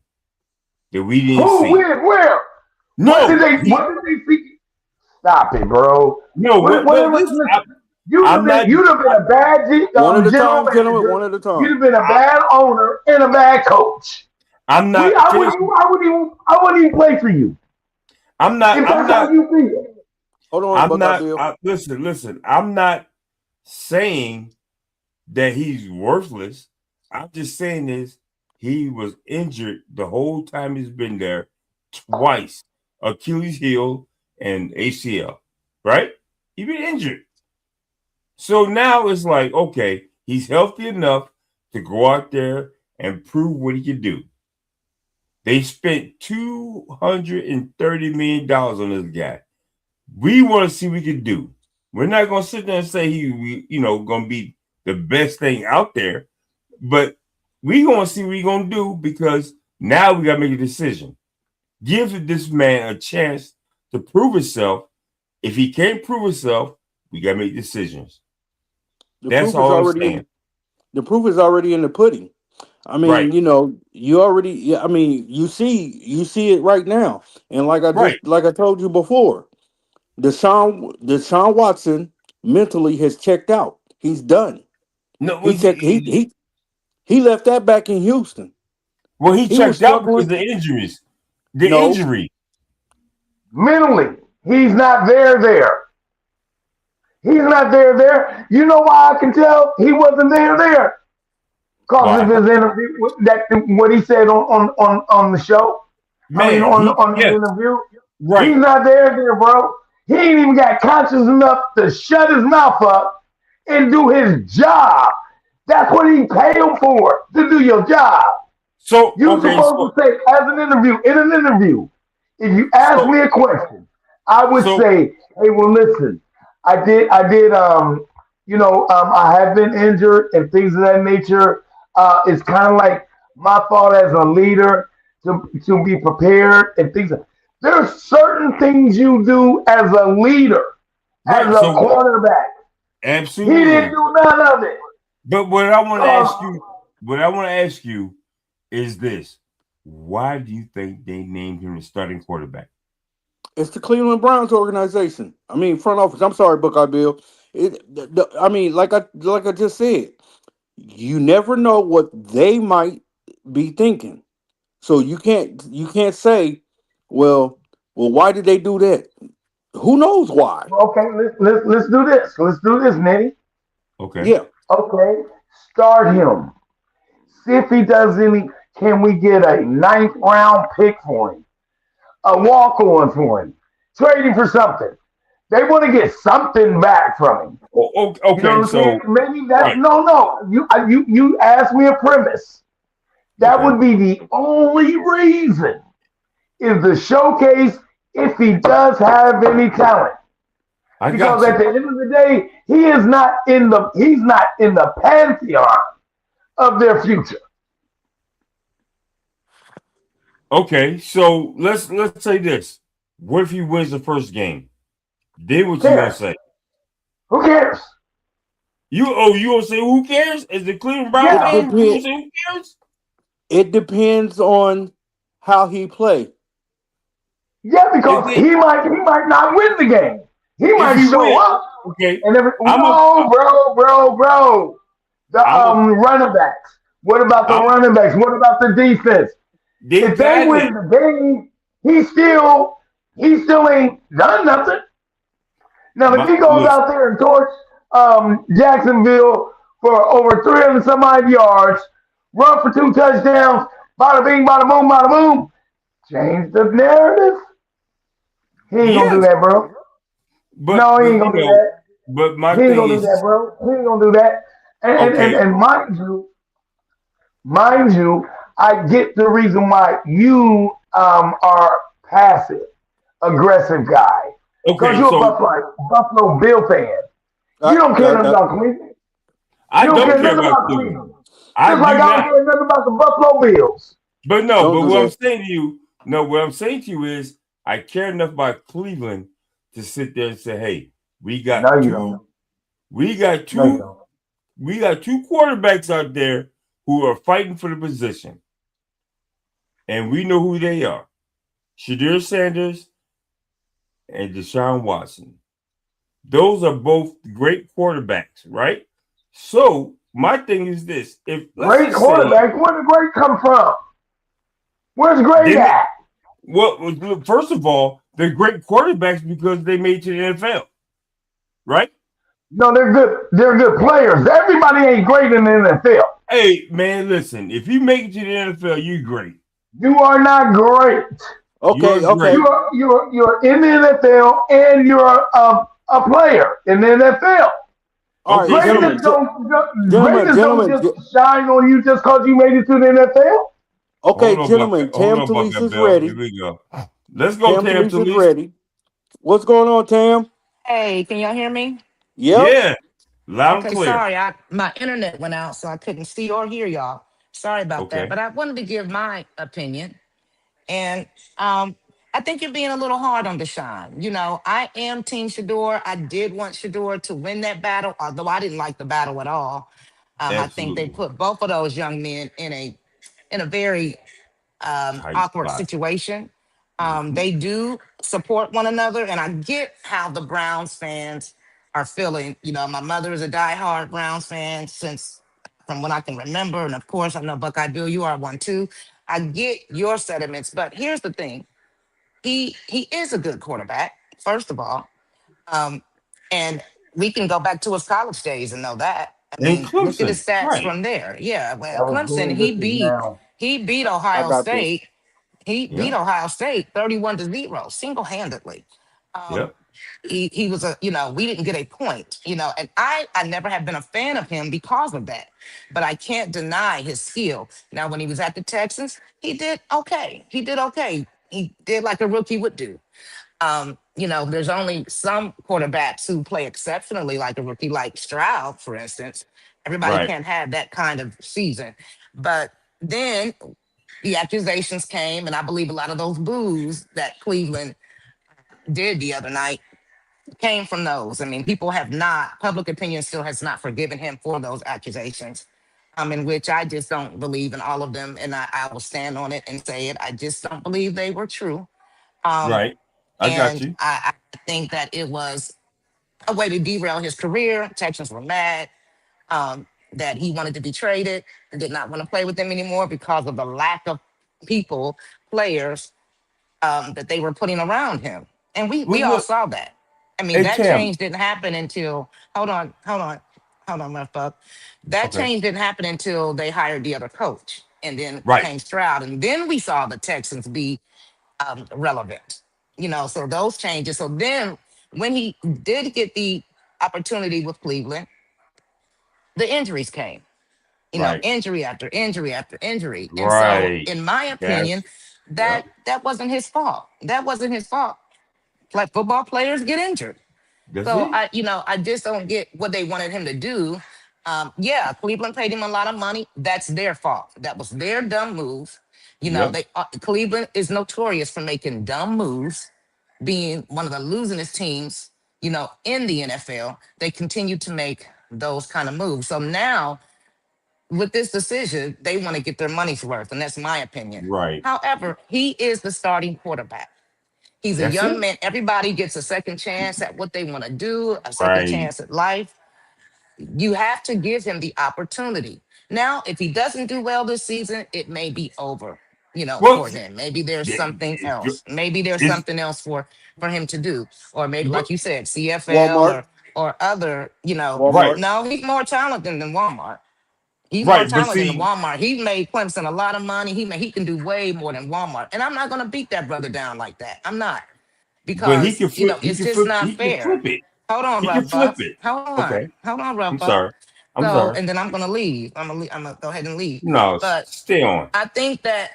that we didn't Who? see. Where? What did No, they? What did they see? Stop it, bro. no, but Whatever. listen, Listen, you'd have I'm been not. you'd have been a bad One at a general time, gentlemen. manager. One at a You'd time. have been a bad owner and a bad coach. I'm We, not I finished. wouldn't, I wouldn't even, I wouldn't even play for you I'm not. if I'm that's how not. you feel. Hold on, I'm Buckeye not. Bill. Listen. I'm not saying that he's worthless. I'm just saying is he was injured the whole time he's been there twice, Achilles heel and ACL, right? He been injured. So now it's like, okay, he's healthy enough to go out there and prove what he can do. They spent $230 million on this guy. We want to see what he can do. We're not going to sit there and say going to be the best thing out there, but we going to see what he's going to do because now we got to make a decision. Give this man a chance to prove himself. If he can't prove himself, we got to make decisions. The That's proof is all I'm already in. saying. The proof is already in the pudding. I mean, Right. you already. Yeah, I mean, you see it right now. And Right. like I told you before, Deshaun Watson mentally has checked out. He's done. No, He checked. He He left that back in Houston. Well, he He was checked out because of struggling. the injuries. The No, injury. Mentally, he's not there. He's not there. You know why I can tell he wasn't there? Because of Why? his interview, that what he said on the show. I mean, Man, he on the yeah, interview. He's right. not there, bro. He ain't even got conscience enough to shut his mouth up and do his job. That's what he paid him for, to do your job. So You okay, supposed to say, in an interview, if you ask so me a question, I would so say, hey, well, listen, I have been injured and things of that nature. It's kind of like my fault as a leader to be prepared and things. There's certain things you do as a leader, as right. a So quarterback. He didn't absolutely. do none of it. But what I want to ask Uh, you, what I want to ask you is this: why do you think they named him the starting quarterback? it's the Cleveland Browns organization. I mean, front office. I'm sorry, Buckeye Bill. I mean, like I just said, you never know what they might be thinking. So you can't say, well, why did they do that? Who knows why? okay, let's do this. Let's do this, Nitty. Okay. Yeah, Okay, start him. See if he does any. Can we get a ninth round pick for him? A walk on for him? Trade him for something. They want to get something back from him. You know Okay. what I'm saying? So Maybe that's right. no. You asked me a premise. That Okay. would be the only reason is the showcase if he does have any talent. I Because got at you. the end of the day, he's not in the pantheon of their future. Okay. So let's say this. What if he wins the first game? Then Who what you gonna cares? say? Who cares? You gonna say who cares? As the Cleveland Brown it Yeah, fan, you gonna depends. say who cares? It depends on how he play. yeah, If because they he might not win the game. He if might he show win, up okay. and every I'm a no, bro. The I'm a running backs. What about the I'm running backs? What about the defense? they If they got it. win the game, he still ain't done nothing. Now, if My he goes listen, out there and torch Jacksonville for over 300 some odd yards, run for 2 touchdowns, bada bing, bada boom, change the narrative. He ain't gonna do yes, that, bro. No, he but ain't you gonna do know, that. but my He ain't thing gonna do that, is bro. He ain't gonna do that. okay. And mind you, I get the reason why you are passive, aggressive guy. Because Okay, you're a so Buffalo Bill fan. You I, don't care I, nothing I, about Cleveland. I You don't don't care care nothing about about Cleveland. Cleveland. I Just like do I don't not. care nothing about the Buffalo Bills. But no, don't but do what I'm that. saying to you, no, what I'm saying to you is I care enough about Cleveland to sit there and say, hey, we No, got you don't. two, we got No, you two, don't. we got two quarterbacks out there who are fighting for the position. And we know who they are. Shadir Sanders and Deshaun Watson. Those are both great quarterbacks, right? So my thing is this: if let's Great just say quarterback. Where did Great come from? Where's Great they, at? well, first of all, they're great quarterbacks because they made it to the NFL, right? No, they're good. They're good players. Everybody ain't great in the NFL. Hey, man, listen: if you make it to the NFL, you're great. You are not great. You are Okay, great. okay. You're in the NFL and you're a player in the NFL. All right, Okay, so Greatness don't just shine on you just because you made it to the NFL. okay, gentlemen. hold Tam on, Talise Bucket is Bill. Here ready. we go. Let's go, Tam Tam Talise is Talise. ready. What's going on, Tam? Hey, can y'all hear me? Yep. Yeah, loud and Okay, clear. sorry, I my internet went out, so I couldn't see or hear y'all. Sorry about that, Okay, but I wanted to give my opinion, and I think you're being a little hard on Deshaun. I am Team Shador. I did want Shador to win that battle, although I didn't like the battle at all. I think they absolutely put both of those young men in a very tight awkward spot. situation. Mhm. They do support one another, and I get how the Browns fans are feeling. My mother is a diehard Browns fan since from what I can remember. And of course, I know Buckeye Bill, you are one too. I get your sentiments, but here's the thing: he is a good quarterback, first of all, um, and we can go back to his college days and know that. I And mean, look at his Clemson, stats right? from there. Yeah, well, That was Clemson, then. This is now. he beat I Ohio got this. State. He beat Yep, Ohio State 31-0, single handedly. Um, yep. he was a, we didn't get a point, and I never have been a fan of him because of that, but I can't deny his skill. Now when he was at the Texans, he did like a rookie would do. There's only some quarterbacks who play exceptionally like a rookie, like Stroud, for instance. Everybody Right, can't have that kind of season. But then the accusations came, and I believe a lot of those boos that Cleveland did the other night came from those. I mean, public opinion still has not forgiven him for those accusations, in which I just don't believe in all of them. And I will stand on it and say it. I just don't believe they were true. Um, right. I got and you. I think that it was a way to derail his career. Texans were mad that he wanted to be traded and did not want to play with them anymore because of the lack of players that they were putting around him. And we all Look, saw that. I mean, hey that Tim. change didn't happen until, hold on, left up. That Okay, change didn't happen until they hired the other coach. And then right, came Stroud. And then we saw the Texans be relevant. So those changes. So then when he did get the opportunity with Cleveland, the injuries came. right, Injury after injury after injury. And so, right. in my opinion, That's that yep. that wasn't his fault. That wasn't his fault. Like football players get injured. That's So it. I just don't get what they wanted him to do. Yeah, Cleveland paid him a lot of money. That's their fault. That was their dumb move. Yep. They Cleveland is notorious for making dumb moves, being one of the losingest teams, in the NFL. They continue to make those kind of moves. So now with this decision, they want to get their money's worth, and that's my opinion. Right. However, he is the starting quarterback. He's a That's young it. man. Everybody gets a second chance at what they want to do, a second Right. chance at life. You have to give him the opportunity. Now, if he doesn't do well this season, it may be over, Well, for him. Maybe there's something it's, else. Maybe there's it's something else for him to do. Or maybe, but like you said, CFL Walmart. or other, right, Walmart. no, he's more talented than Walmart. He's more right. But talented than see, Walmart. He made Clemson a lot of money. He can do way more than Walmart. And I'm not gonna beat that brother down like that. I'm not, but he because can flip. He it's can just flip. not He can fair. flip it. Hold on, He can Rough flip Buck. it. Hold on. Okay. Hold on, Rough I'm Buck. sorry. I'm So, sorry. and then I'm gonna leave. I'm gonna go ahead and leave. No, But stay on. I think that,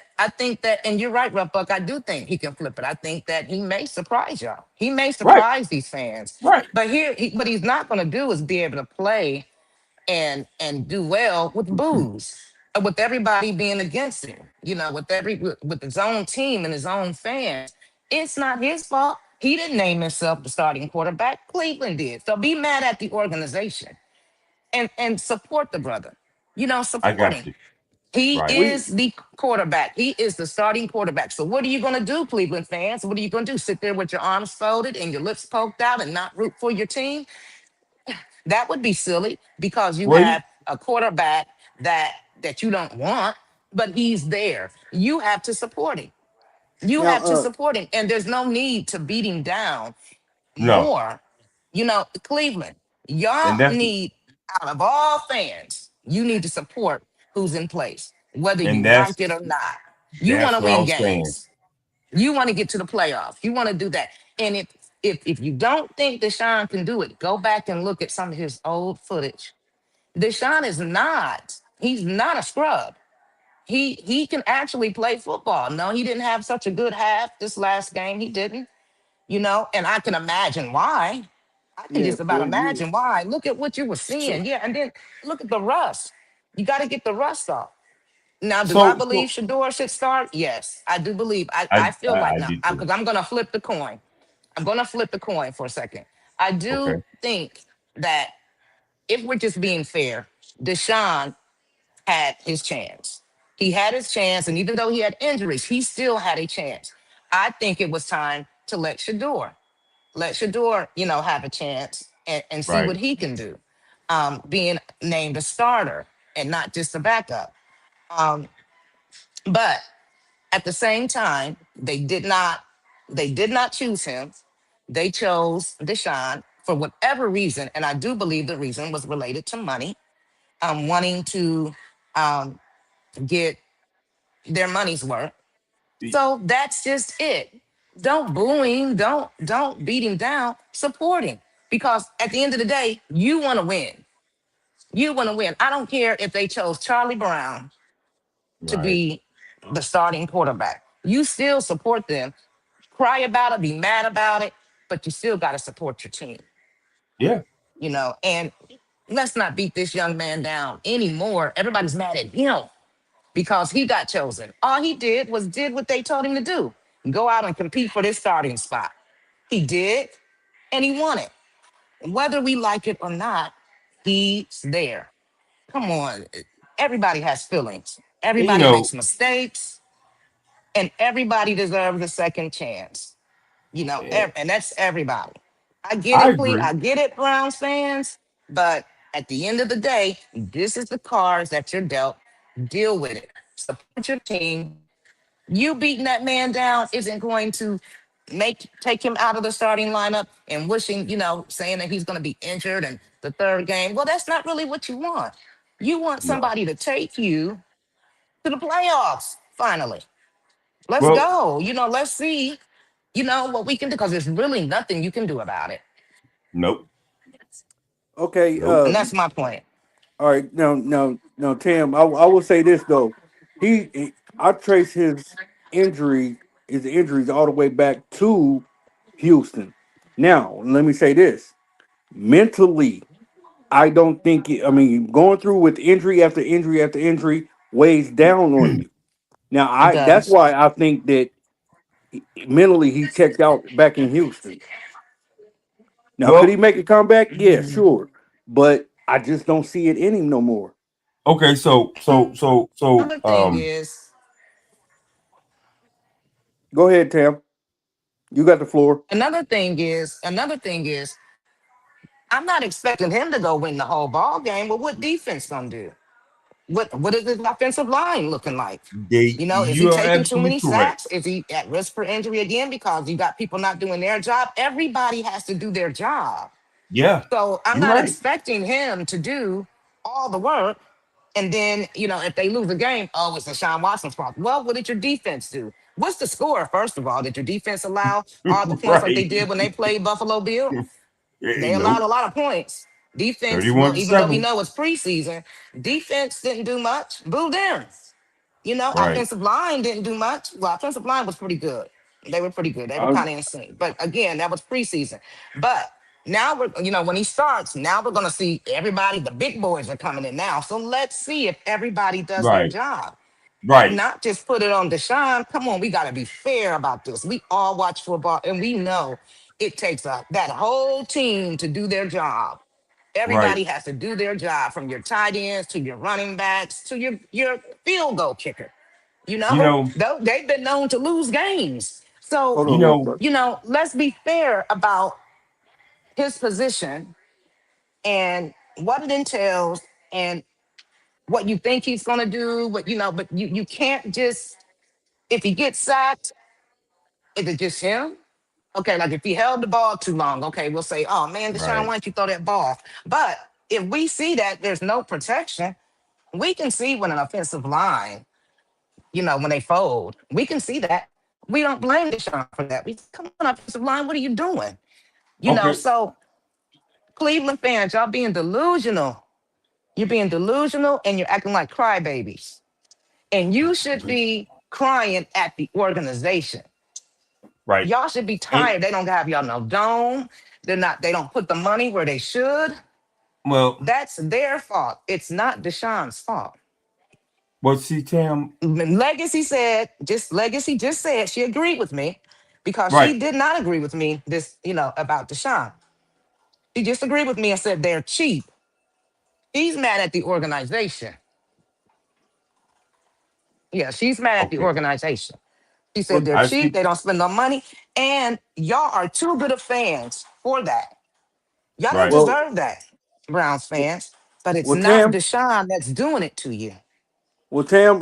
and you're right, Rough Buck. I do think he can flip it. I think that he may surprise y'all. He may Right. surprise these fans. Right. But what he's not gonna do is be able to play and do well with booze, with everybody being against him. With his own team and his own fans. It's not his fault. He didn't name himself the starting quarterback. Cleveland did. So be mad at the organization and support the brother. I Support got him. you. He Right. is the quarterback. He is the starting quarterback. So what are you going to do, Cleveland fans? What are you going to do? Sit there with your arms folded and your lips poked out and not root for your team? That would be silly because you Well, you, have a quarterback that you don't want, but he's there. You have to support him. You Now, have to support him, and there's no need to beat him down no, more. Cleveland, and y'all that's need, out of all fans, you need to support who's in place, whether you and like that's it or not. You want that's to what win I'm saying. games. You want to get to the playoffs. You want to do that. And if you don't think Deshaun can do it, go back and look at some of his old footage. Deshaun is not. He's not a scrub. He can actually play football. No, he didn't have such a good half this last game. He didn't. And I can imagine why. I can yeah, just about 4 years. imagine why. Look at what you were So, seeing. Yeah, and then look at the rust. You got to get the rust off. Now, do I so, believe so Shador should start? Yes, I do believe. I I, feel I like I now, do too. because I'm going to flip the coin. I'm going to flip the coin for a second. I do Okay. think that if we're just being fair, Deshaun had his chance. He had his chance, and even though he had injuries, he still had a chance. I think it was time to let Shador, have a chance and see Right. what he can do, being named a starter. and not just a backup. Um, but at the same time, they did not choose him. They chose Deshaun for whatever reason, and I do believe the reason was related to money, wanting to um, get their money's worth. So that's just it. Don't boo him. Don't beat him down. Support him because at the end of the day, you want to win. You want to win. I don't care if they chose Charlie Brown to Right. be the starting quarterback. You still support them. Cry about it, be mad about it, but you still got to support your team, Yeah. and let's not beat this young man down anymore. Everybody's mad at him because he got chosen. All he did was did what they told him to do. Go out and compete for this starting spot. He did, and he won it. Whether we like it or not, he's there. Come on. Everybody has feelings. And you Everybody know, makes mistakes, and everybody deserves a second chance. eh, And that's everybody. I get I it, Cle. agree. I get it, Browns fans. But at the end of the day, this is the cards that you're dealt. Deal with it. Support your team. You beating that man down isn't going to take him out of the starting lineup and wishing, saying that he's going to be injured and the third game. Well, that's not really what you want. You want No. somebody to take you to the playoffs. Finally, let's Well, go. Let's see. What we can do because there's really nothing you can do about it, nope. Okay. Nope. and that's my point. All right. Now, Tim. I will say this though. I trace his injuries all the way back to Houston. Now, let me say this. Mentally, I don't think. I mean, going through with injury after injury after injury weighs down on you. Now, It that's does. why I think that mentally he checked out back in Houston. Now, could he Well, make a comeback? Yeah, sure. But I just don't see it in him no more. okay, Another thing is, Go ahead, Tam. You got the floor. another thing is, I'm not expecting him to go win the whole ball game. Well, what defense gonna do? What is his offensive line looking like? Is he you are taking too absolutely many correct. sacks? Is he at risk for injury again because you got people not doing their job? Everybody has to do their job. Yeah, So I'm you're not right. expecting him to do all the work. And then, if they lose a game, oh, it's Deshaun Watson's fault. Well, what did your defense do? What's the score, first of all? Did your defense allow all the points like they Right. did when they played Buffalo Bill? They allowed Nope. a lot of points. Defense, 31 well, to even though we 7. know it's preseason, defense didn't do much. Boo them. Right. Offensive line didn't do much. Well, offensive line was pretty good. They were pretty good. They were I, kind of insane. But again, that was preseason. But now when he starts, now we're gonna see everybody, the big boys are coming in now. So let's see if everybody does their Right. job. And Right. not just put it on Deshaun. Come on, we gotta be fair about this. We all watch football and we know it takes that whole team to do their job. Right. Everybody has to do their job from your tight ends to your running backs to your field goal kicker. You know, Though they've been known to lose games. So, hold you on real know, quick. let's be fair about his position and what it entails and what you think he's gonna do, but you can't just if he gets sacked, is it just him? Okay, like if he held the ball too long, okay, we'll say, oh man, Deshaun, right. why don't you throw that ball? But if we see that there's no protection, we can see when an offensive line, when they fold, we can see that. We don't blame Deshaun for that. We say, come on, offensive line, what are you doing? Okay. So Cleveland fans, y'all being delusional. You're being delusional and you're acting like crybabies. And you should be crying at the organization. Right. Y'all should be And tired. They don't have y'all no dome. They don't put the money where they should. well, That's their fault. It's not Deshaun's fault. see, Tam. Legacy just said she agreed with me because Right. she did not agree with me about Deshaun. She just agreed with me and said they're cheap. He's mad at the organization. Yeah, she's mad at the Okay. organization. She said Well, they're I cheap, see. they don't spend no money, and y'all are too good of fans for that. Y'all don't Right. well, deserve that, Browns fans. But it's Well, not Tam. Deshaun that's doing it to you. Well, Tam.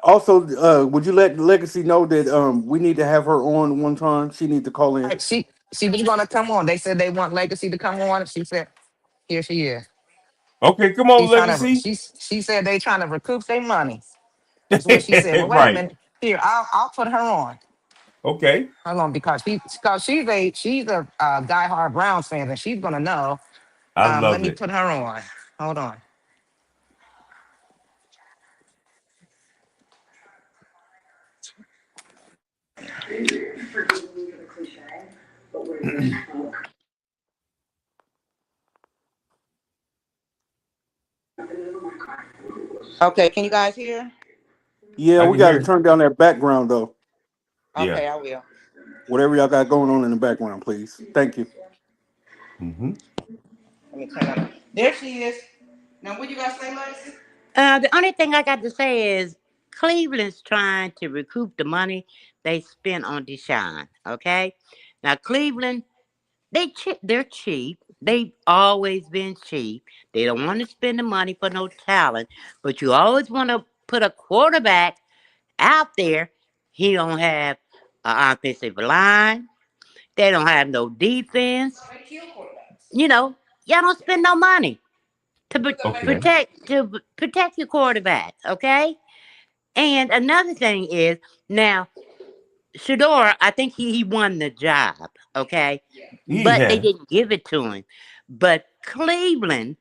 Also, would you let Legacy know that we need to have her on one time? She needs to call in. Like she was gonna come on. They said they want Legacy to come on. She said, here she is. Okay, come on, She's trying to Legacy. she said they trying to recoup their money. That's what she said. Well, wait a Right. minute. Here, I'll put her on. Okay. Hold on, because she's a diehard Browns fan, and she's gonna know. I Let love me it. put her on. Hold on. Okay, can you guys hear? Yeah, I we can got to hear. turn down that background though. Yeah. Okay, I will. Whatever y'all got going on in the background, please. Thank you. Mm-hmm. Let me turn on. There she is. Now, what you guys say, Lexi? The only thing I got to say is Cleveland's trying to recoup the money they spent on Deshaun. Okay, now Cleveland, they're cheap. They've always been cheap. They don't want to spend the money for no talent, but you always want to put a quarterback out there. He don't have an offensive line. They don't have no defense. You know, y'all don't spend no money to Okay. protect your quarterback. Okay. And another thing is now Shador, I think he won the job, okay? He But they has. didn't give it to him. But Cleveland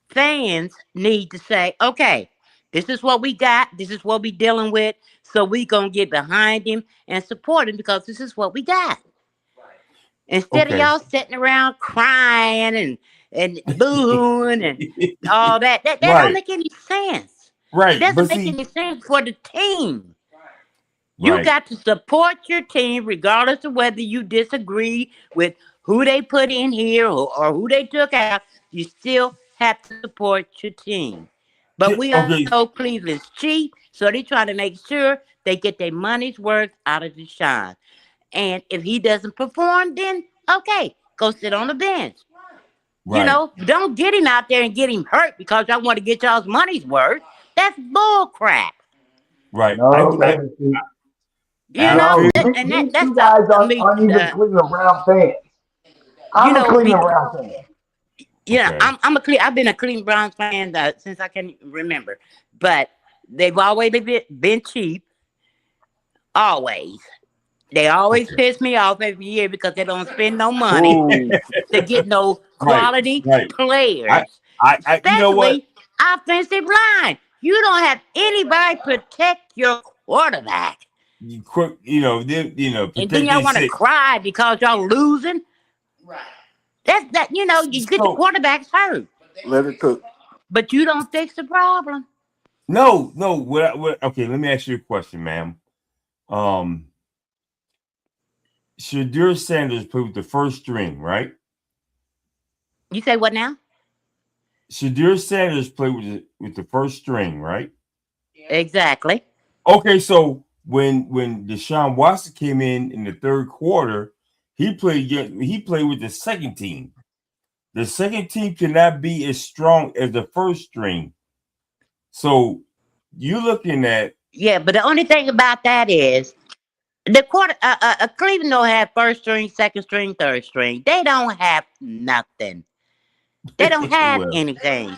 fans need to say, okay, this is what we got, this is what we dealing with, so we gonna get behind him and support him because this is what we got. Instead of Okay. y'all sitting around crying and booing and all that don't Right. make any sense. It Right. doesn't But make see, any sense for the team. You right. got to support your team regardless of whether you disagree with who they put in here or who they took out. You still have to support your team. But we all Okay. know Cleveland's cheap, so they're trying to make sure they get their money's worth out of Deshaun. And if he doesn't perform, then okay, go sit on the bench. Right. Don't get him out there and get him hurt because y'all want to get y'all's money's worth. That's bull crap. Right. No, Legacy. You I know, No, feel th- you. and these that's two guys I mean, aren't even Cleveland Brown fans. I'm a Cleveland be, Brown fan. yeah, Okay. I've been a Cleveland Browns fan since I can remember, but they've always been cheap. Always, they always Okay. piss me off every year because they don't spend no money Ooh, to get no Right. quality Right. I, players, you know what? especially offensive line. You don't have anybody protect your quarterback, You quick, you know, and then protect y'all their want to six. cry because y'all losing. That's that. You get the So quarterbacks hurt, let her cook. but you don't fix the problem. no, no. Okay, let me ask you a question, ma'am. Um, Shadur Sanders played with the first string, right? You say what now? Shadur Sanders played with the first string, right? Exactly. Okay, so when Deshaun Watson came in the third quarter, he played with the second team. The second team cannot be as strong as the first string. So you're looking at Yeah, but the only thing about that is the Cleveland don't have first string, second string, third string. They don't have nothing. They don't have well, anything.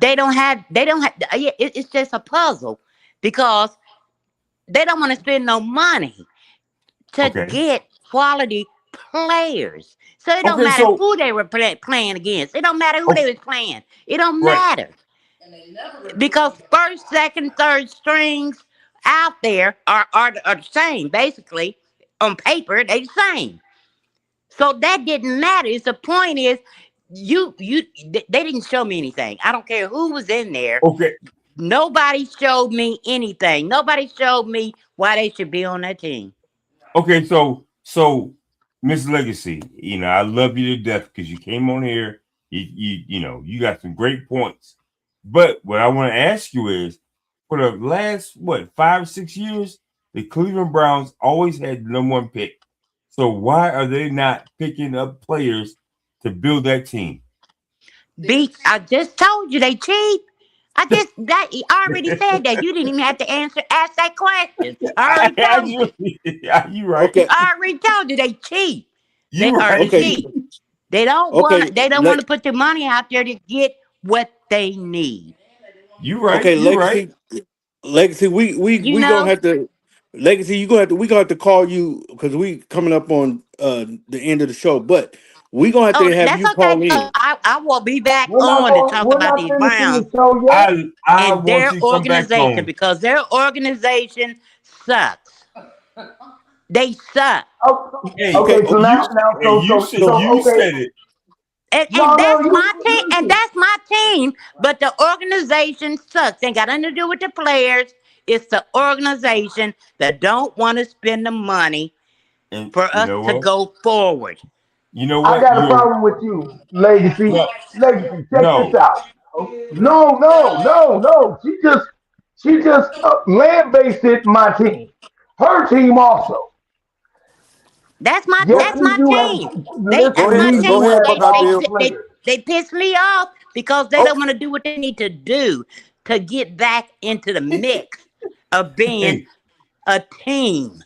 They don't have. They don't have. Yeah, it's just a puzzle because they don't want to spend no money to okay. get quality players. So it don't Okay, matter so who they were playing against. It don't matter who okay, they was playing. It don't right. matter. Because first, second, third strings out there are the same. Basically, on paper, they the same. So that didn't matter. The point is, they didn't show me anything. I don't care who was in there. Okay. Nobody showed me anything. Nobody showed me why they should be on that team. Okay, so Miss Legacy, I love you to death because you came on here. You got some great points. But what I want to ask you is, for the last 5 or 6 years, the Cleveland Browns always had the number one pick. So why are they not picking up players to build that team? Beats. I just told you they cheap. I already said that. You didn't even have to ask that question. I already told you. You right. Okay, I already told you they cheap. They You are right. okay, cheap. They don't want okay. to. They don't want to put their money out there to get what they need. You right. Okay, You right. legacy. You We gonna know. have to legacy. You gonna have to. We gonna have to call you because we coming up on the end of the show. But we gonna have Oh, to have that's you okay call because in. I will be back on to talk We're about not these finishing Browns the show yet. I and want their you to come back organization on. because their organization sucks. They suck. Oh, Hey, Okay, okay, so now, so you okay. said it. And No, no, that's my team, and listen. that's my team. But the organization sucks. Ain't got nothing to do with the players. It's the organization that don't want to spend the money And for you us know to what? go forward. You know I what? got a problem with you, Legacy. No, Legacy, check this no. out. Oh, no. She just land based it my team. Her team also. Yes, That's we my do have. team. go That's Listen, my we ahead. team. do Go ahead, have Buckeye quality Bill. players. They piss me off because they Oh, don't want to do what they need to do to get back into the mix of being Hey, a team.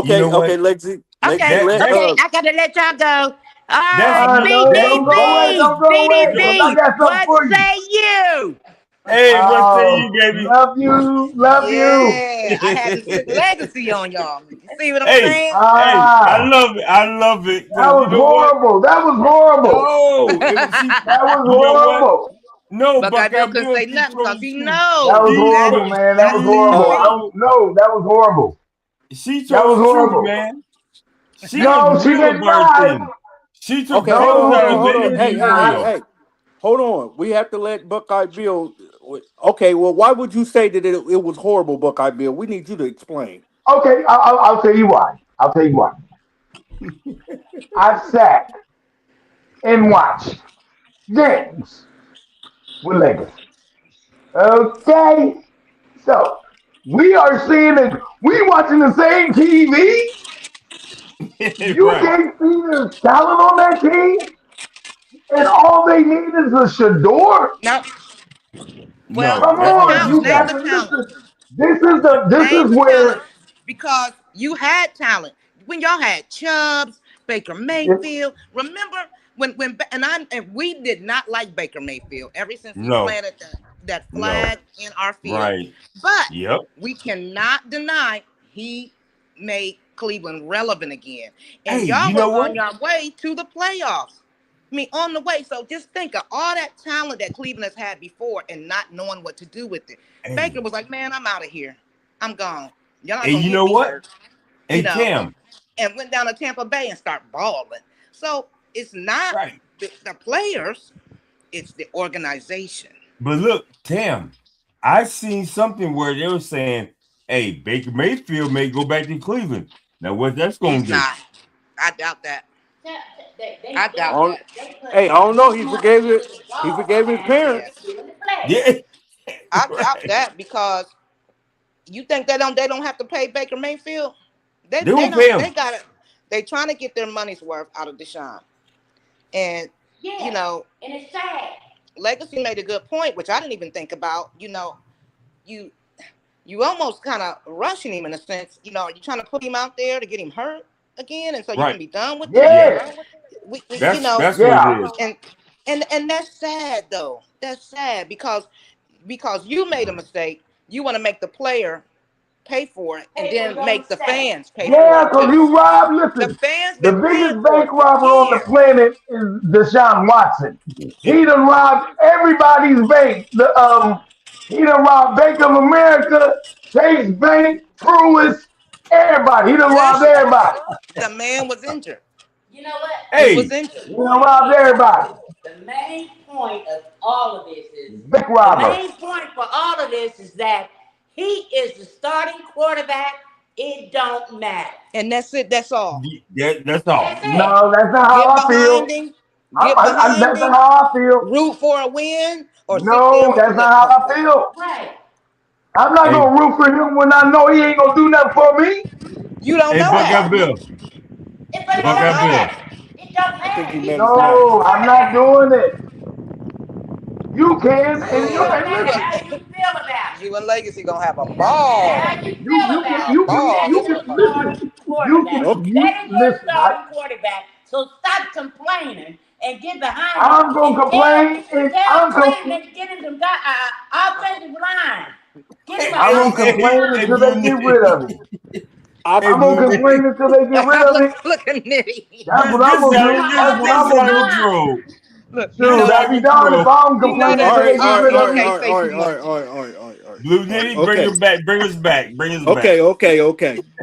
you know okay, what? okay, Legacy. Legacy, Okay, That let that's okay, I gotta let y'all go. All that's right, me. No, That's don't go but away, don't BDB, go away, no. because I BDB, got something what for you. say you? Hey, what say you, Oh, baby? love you, love you. Yeah, I had to put legacy on y'all. You see what I'm hey, saying? hey, I Ah, love it. I love it that because you was know what? horrible. That was horrible. No, see, That was you know what? horrible. No, Buckeye Buckeye Bill couldn't Bill, say she nothing because told the he truth. That was knows She that horrible, told, man. That was that's the horrible. she truth. No, that was horrible. she That told was the truth, horrible. man. She was No, she real did about not. things. She took okay, Jones out of No, it hold she on. and did Hey, be hey, hey, not. real. hey. Hold on. We have to let Buckeye Bill. Okay, well, why would you say that it was horrible, Buckeye Bill? We need you to explain. Okay, I'll tell you why. I'll tell you why. I sat and watched games with Legacy. Okay, so we are seeing it. We watching the same TV. You Right. can't see there's talent on that team, and all they need is a Shador. No, well, No, Come that's what not on, what talent? you you Name got said. the to talent. listen. This Name is the talent where because you had talent when y'all had Chubbs, Baker if, Mayfield. Remember and we did not like Baker Mayfield ever since he No, planted that no. flag in our field. Right. But Yep. we cannot deny he made Cleveland relevant again, and Hey, y'all you know was what? on your way to the playoffs. I mean, on the way. So just think of all that talent that Cleveland has had before and not knowing what to do with it. Baker Hey, was like, man, I'm out of here. I'm gone. Y'all not hey, gonna you get know me what? hurt, you Hey, know. Tam. And went down to Tampa Bay and start balling. So it's not Right. the players, it's the organization. But look, Tam, I seen something where they were saying, hey, Baker Mayfield may go back to Cleveland. Now, what that's He's going to do? not. I doubt that. I I doubt don't, that. hey, I don't know. He forgave it. He forgave his Yeah. parents. Yeah. I doubt Right. that because you think they don't have to pay Baker Mayfield? They They they will pay don't they him. got it. They trying to get their money's worth out of Deshaun. And you know, Legacy made a good point, which I didn't even think about. You you almost kind of rushing him in a sense. You're trying to put him out there to get him hurt again, and so you can Right. be done with it. Yeah. yes, We That's what it yeah, is. and that's sad though. That's sad because you made a mistake. You want to make the player pay for it, and then make the fans pay for yeah, it because too. you rob. The Listen, fans the been paying biggest for bank it for robber on the years. planet is Deshaun Watson. He done robbed everybody's bank. He done robbed Bank of America, Chase Bank, Truist, everybody. He done robbed Listen, everybody. the man was injured. You know what? He was Hey, He injured. done robbed everybody. The main point of all of this is Bank the robber. main point for all of this is that he is the starting quarterback. It don't matter. And that's it. That's all. that's all. That's it. No, that's not how Get I feel. behind him. Get behind That's not him. how I feel. Root for a win or sit there No, with that's your lips not how puckered I up. feel. Right. I'm not Hey, gonna root for him when I know he ain't gonna do nothing for me. You don't hey, know Buckeye that. Bill. But it You don't don't Buckeye know Bill. matter. that. It don't I think matter. he He's met the his starting match. No, I'm not quarterback. doing it. You can, and you Well, and Legacy, listen. how you feel about it? You and Legacy gonna have a ball. How you feel about it? Ball You this can Your football season. listen. starting quarterback. You That is your listen. starting quarterback. So stop complaining and get behind him I'm gonna and complain, and tell I'm gonna Cleveland to get him some offensive line. Get him I'm gonna offensive complain line. until they get rid of it. I'm gonna Blue complain Nitty. until they get rid of it. Look at Nitty. That's what I'm This gonna sound do. That's what I'm this gonna sound like a do. troll. Look, you Shoot, know I that. be Like a darned if troll. I'm You know complaining that. until they get rid of it. Can't say too much. Blue Nitty, bring Okay. her back. Bring us back. Bring us back.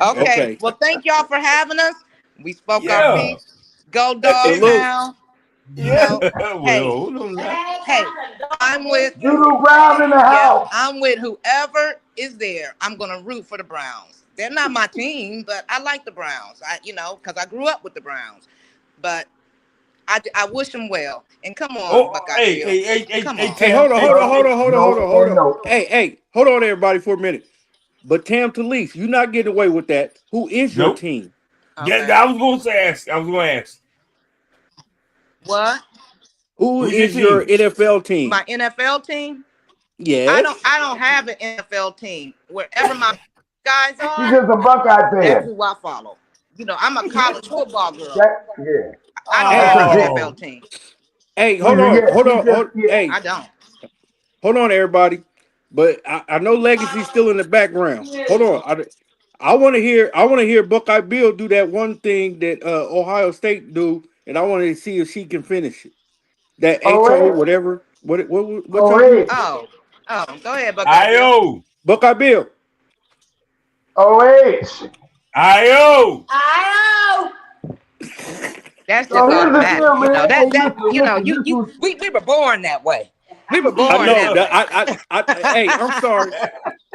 Okay. Well, thank y'all for having us. We spoke our Yeah. piece. Go Salute. Dogtown. You Yeah. know. Well, Hey, hold on now. hey. I'm with. Doodle Brown in the Yeah, house. I'm with whoever is there. I'm gonna root for the Browns. They're not my team, but I like the Browns. Because I grew up with the Browns. But I wish them well. And come on, Oh, Buckeye hey, Bill. hey, hey, hey, Come hey, on. Hey, Tam. hold on, Hey, hold on, hold hey, on, hold on, hold No on, hold and on. no. Hey, hold on, everybody, for a minute. But Tam Talise, you're not getting away with that. Who is your nope. team? Yeah, Okay. I was going to ask. I was going to ask. What? Who Who's your is your team? NFL team? My NFL team? Yes. I don't have an NFL team. Wherever my guys She's are, just a Buckeye that's fan. who I follow. I'm a college football girl. Yeah. I don't Hey, have an Because NFL team. hey, she, yeah, she just hey, I don't. hold on, everybody. But I know Legacy's still in the background. Hold on. I want to hear Buckeye Bill do that one thing that Ohio State do, and I want to see if she can finish it. That HO, 08, whatever. What y'all do? 08, Oh, go ahead, Buckeye Bill. I-O. Buckeye Bill. 08. I-O. That's So just here's the automatic. deal, man. Hey, listen, this was We were born that way. We were I born know that that. way. Hey, I'm sorry.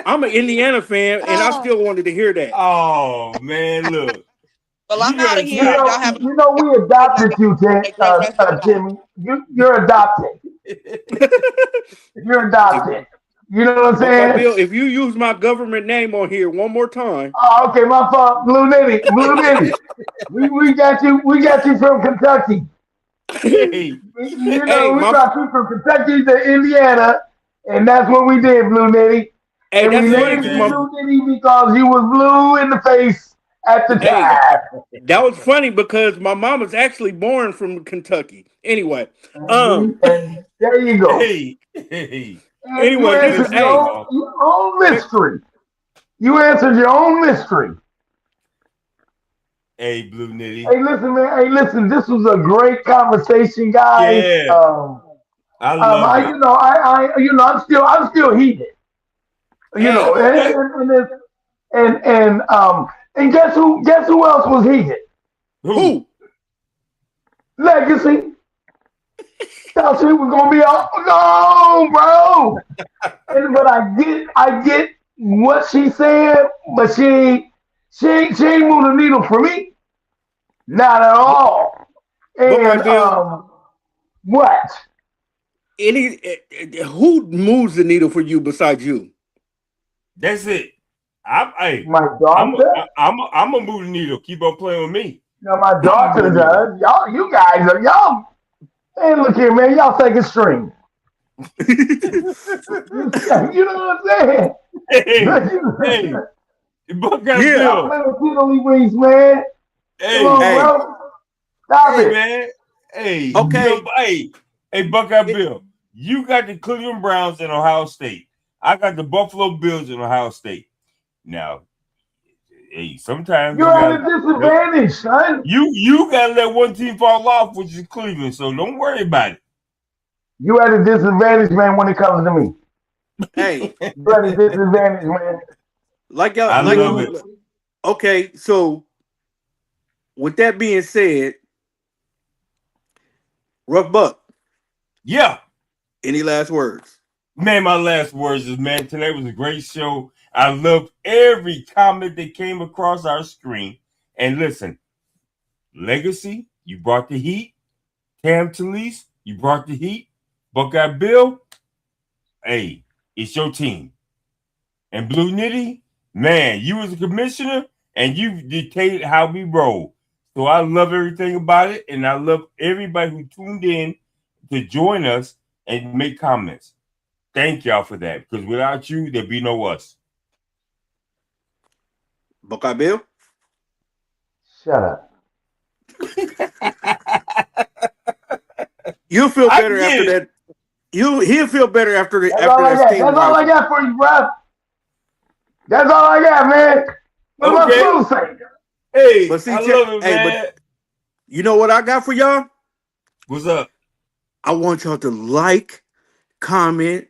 I'm an Indiana fan, and I still wanted to hear that. Oh, man, look. Well, You I'm out gotta of You here. stop. Y'all have know, we adopted you, a great rest of the night. Timmy. You're adopted. You're If adopted. You know what I'm Buckeye saying? Bill, if you use my government name on here one more time, Oh, okay, my fault. Blue Nitty, Blue Nitty. We got you. We got you from Kentucky. Hey, You hey, know, we brought you from Kentucky to Indiana, and that's what we did, Blue Nitty. And we that's funny hey, named because you my Blue Nitty because you was blue in the face at the hey, time. that was funny because my mom was actually born from Kentucky. Anyway, And there you go. hey. And you anyway, answered Piss your me hey, off. own mystery. You answered your own mystery. Hey, Blue Nitty. Hey, listen, man. Hey, listen. This was a great conversation, guys. Yeah, I love it. I'm still heated. You know, hey, and guess who? Guess who else was heated? Who? who? Legacy. Thought she was gonna be all no, bro. But I get what she said, but she ain't moved the needle for me, not at all. Buckeye And Bill. what? Who moves the needle for you besides you? That's it. Hey, My daughter? I'm a move the needle. Keep on playing with me. No, my I'm a daughter move the needle. does. You guys are y'all. Hey, look here, man. Y'all second string. You know what I'm saying? Hey, hey, Buckeye Yeah. Y'all Bill. little tiddly winks, man. Come Hey, on, Hey, bro. Stop hey, it. man. Hey, okay. hey, Buckeye Bill. You got the Cleveland Browns in Ohio State. I got the Buffalo Bills in Ohio State. Now, hey, sometimes You're at a disadvantage, son. you gotta let one team fall off, which is Cleveland. So don't worry about it. You at a disadvantage, man, when it comes to me. Hey, You're at a disadvantage, man. I love it. Okay, so with that being said, Rough Buck, Yeah. any last words? Man, my last words is, man, today was a great show. I loved every comment that came across our screen. And listen, Legacy, you brought the heat. Tam Talise, you brought the heat. Buckeye Bill, hey, it's your team. And Blue Nitty, man, you was a commissioner and you dictated how we roll. So I love everything about it. And I love everybody who tuned in to join us and make comments. Thank y'all for that, because without you, there'd be no us. Buckeye Bill? Shut up. You'll feel better after that. He'll feel better after that. That's all I got for you, bro. That's all I got, man. What am I supposed to say? Hey, but see, I love it, man. But you know what I got for y'all? What's up? I want y'all to like, comment,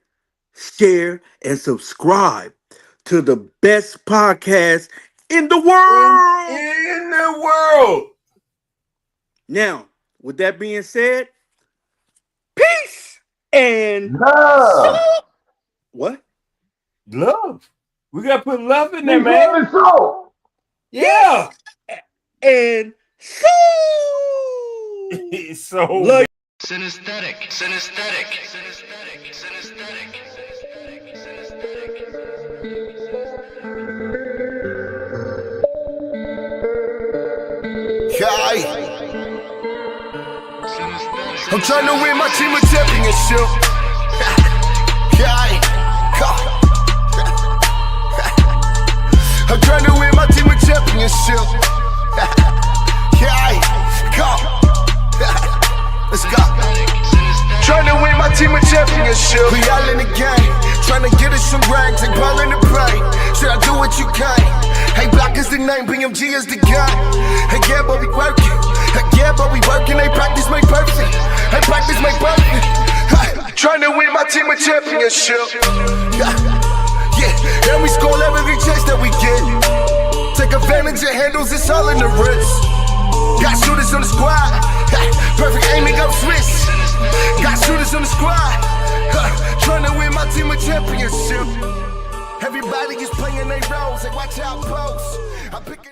share, and subscribe to the best podcast in the world. In the world. Now, with that being said, peace and love. What? Love. We gotta put love in there, man. Love and soul. Yeah. And so love. Synesthetic. I'm trying to win my team a championship. I'm trying to win my team a championship. Let's go. Trying to win my team a championship. We all in the game, trying to get us some ranks. They ballin' the pain. Should I do what you can? Hey, Block is the name, BMG is the gun. Hey, yeah, but we working. Hey, yeah, but we working. They practice make perfect. Hey, practice make perfect. Trying to win my team a championship. Yeah, and we score every chance that we get. Take advantage of handles, it's all in the wrist. Got shooters on the squad. Perfect aiming up switch. Got shooters on the squad. Trying to win my team a championship. Everybody is playing their roles. They watch out post.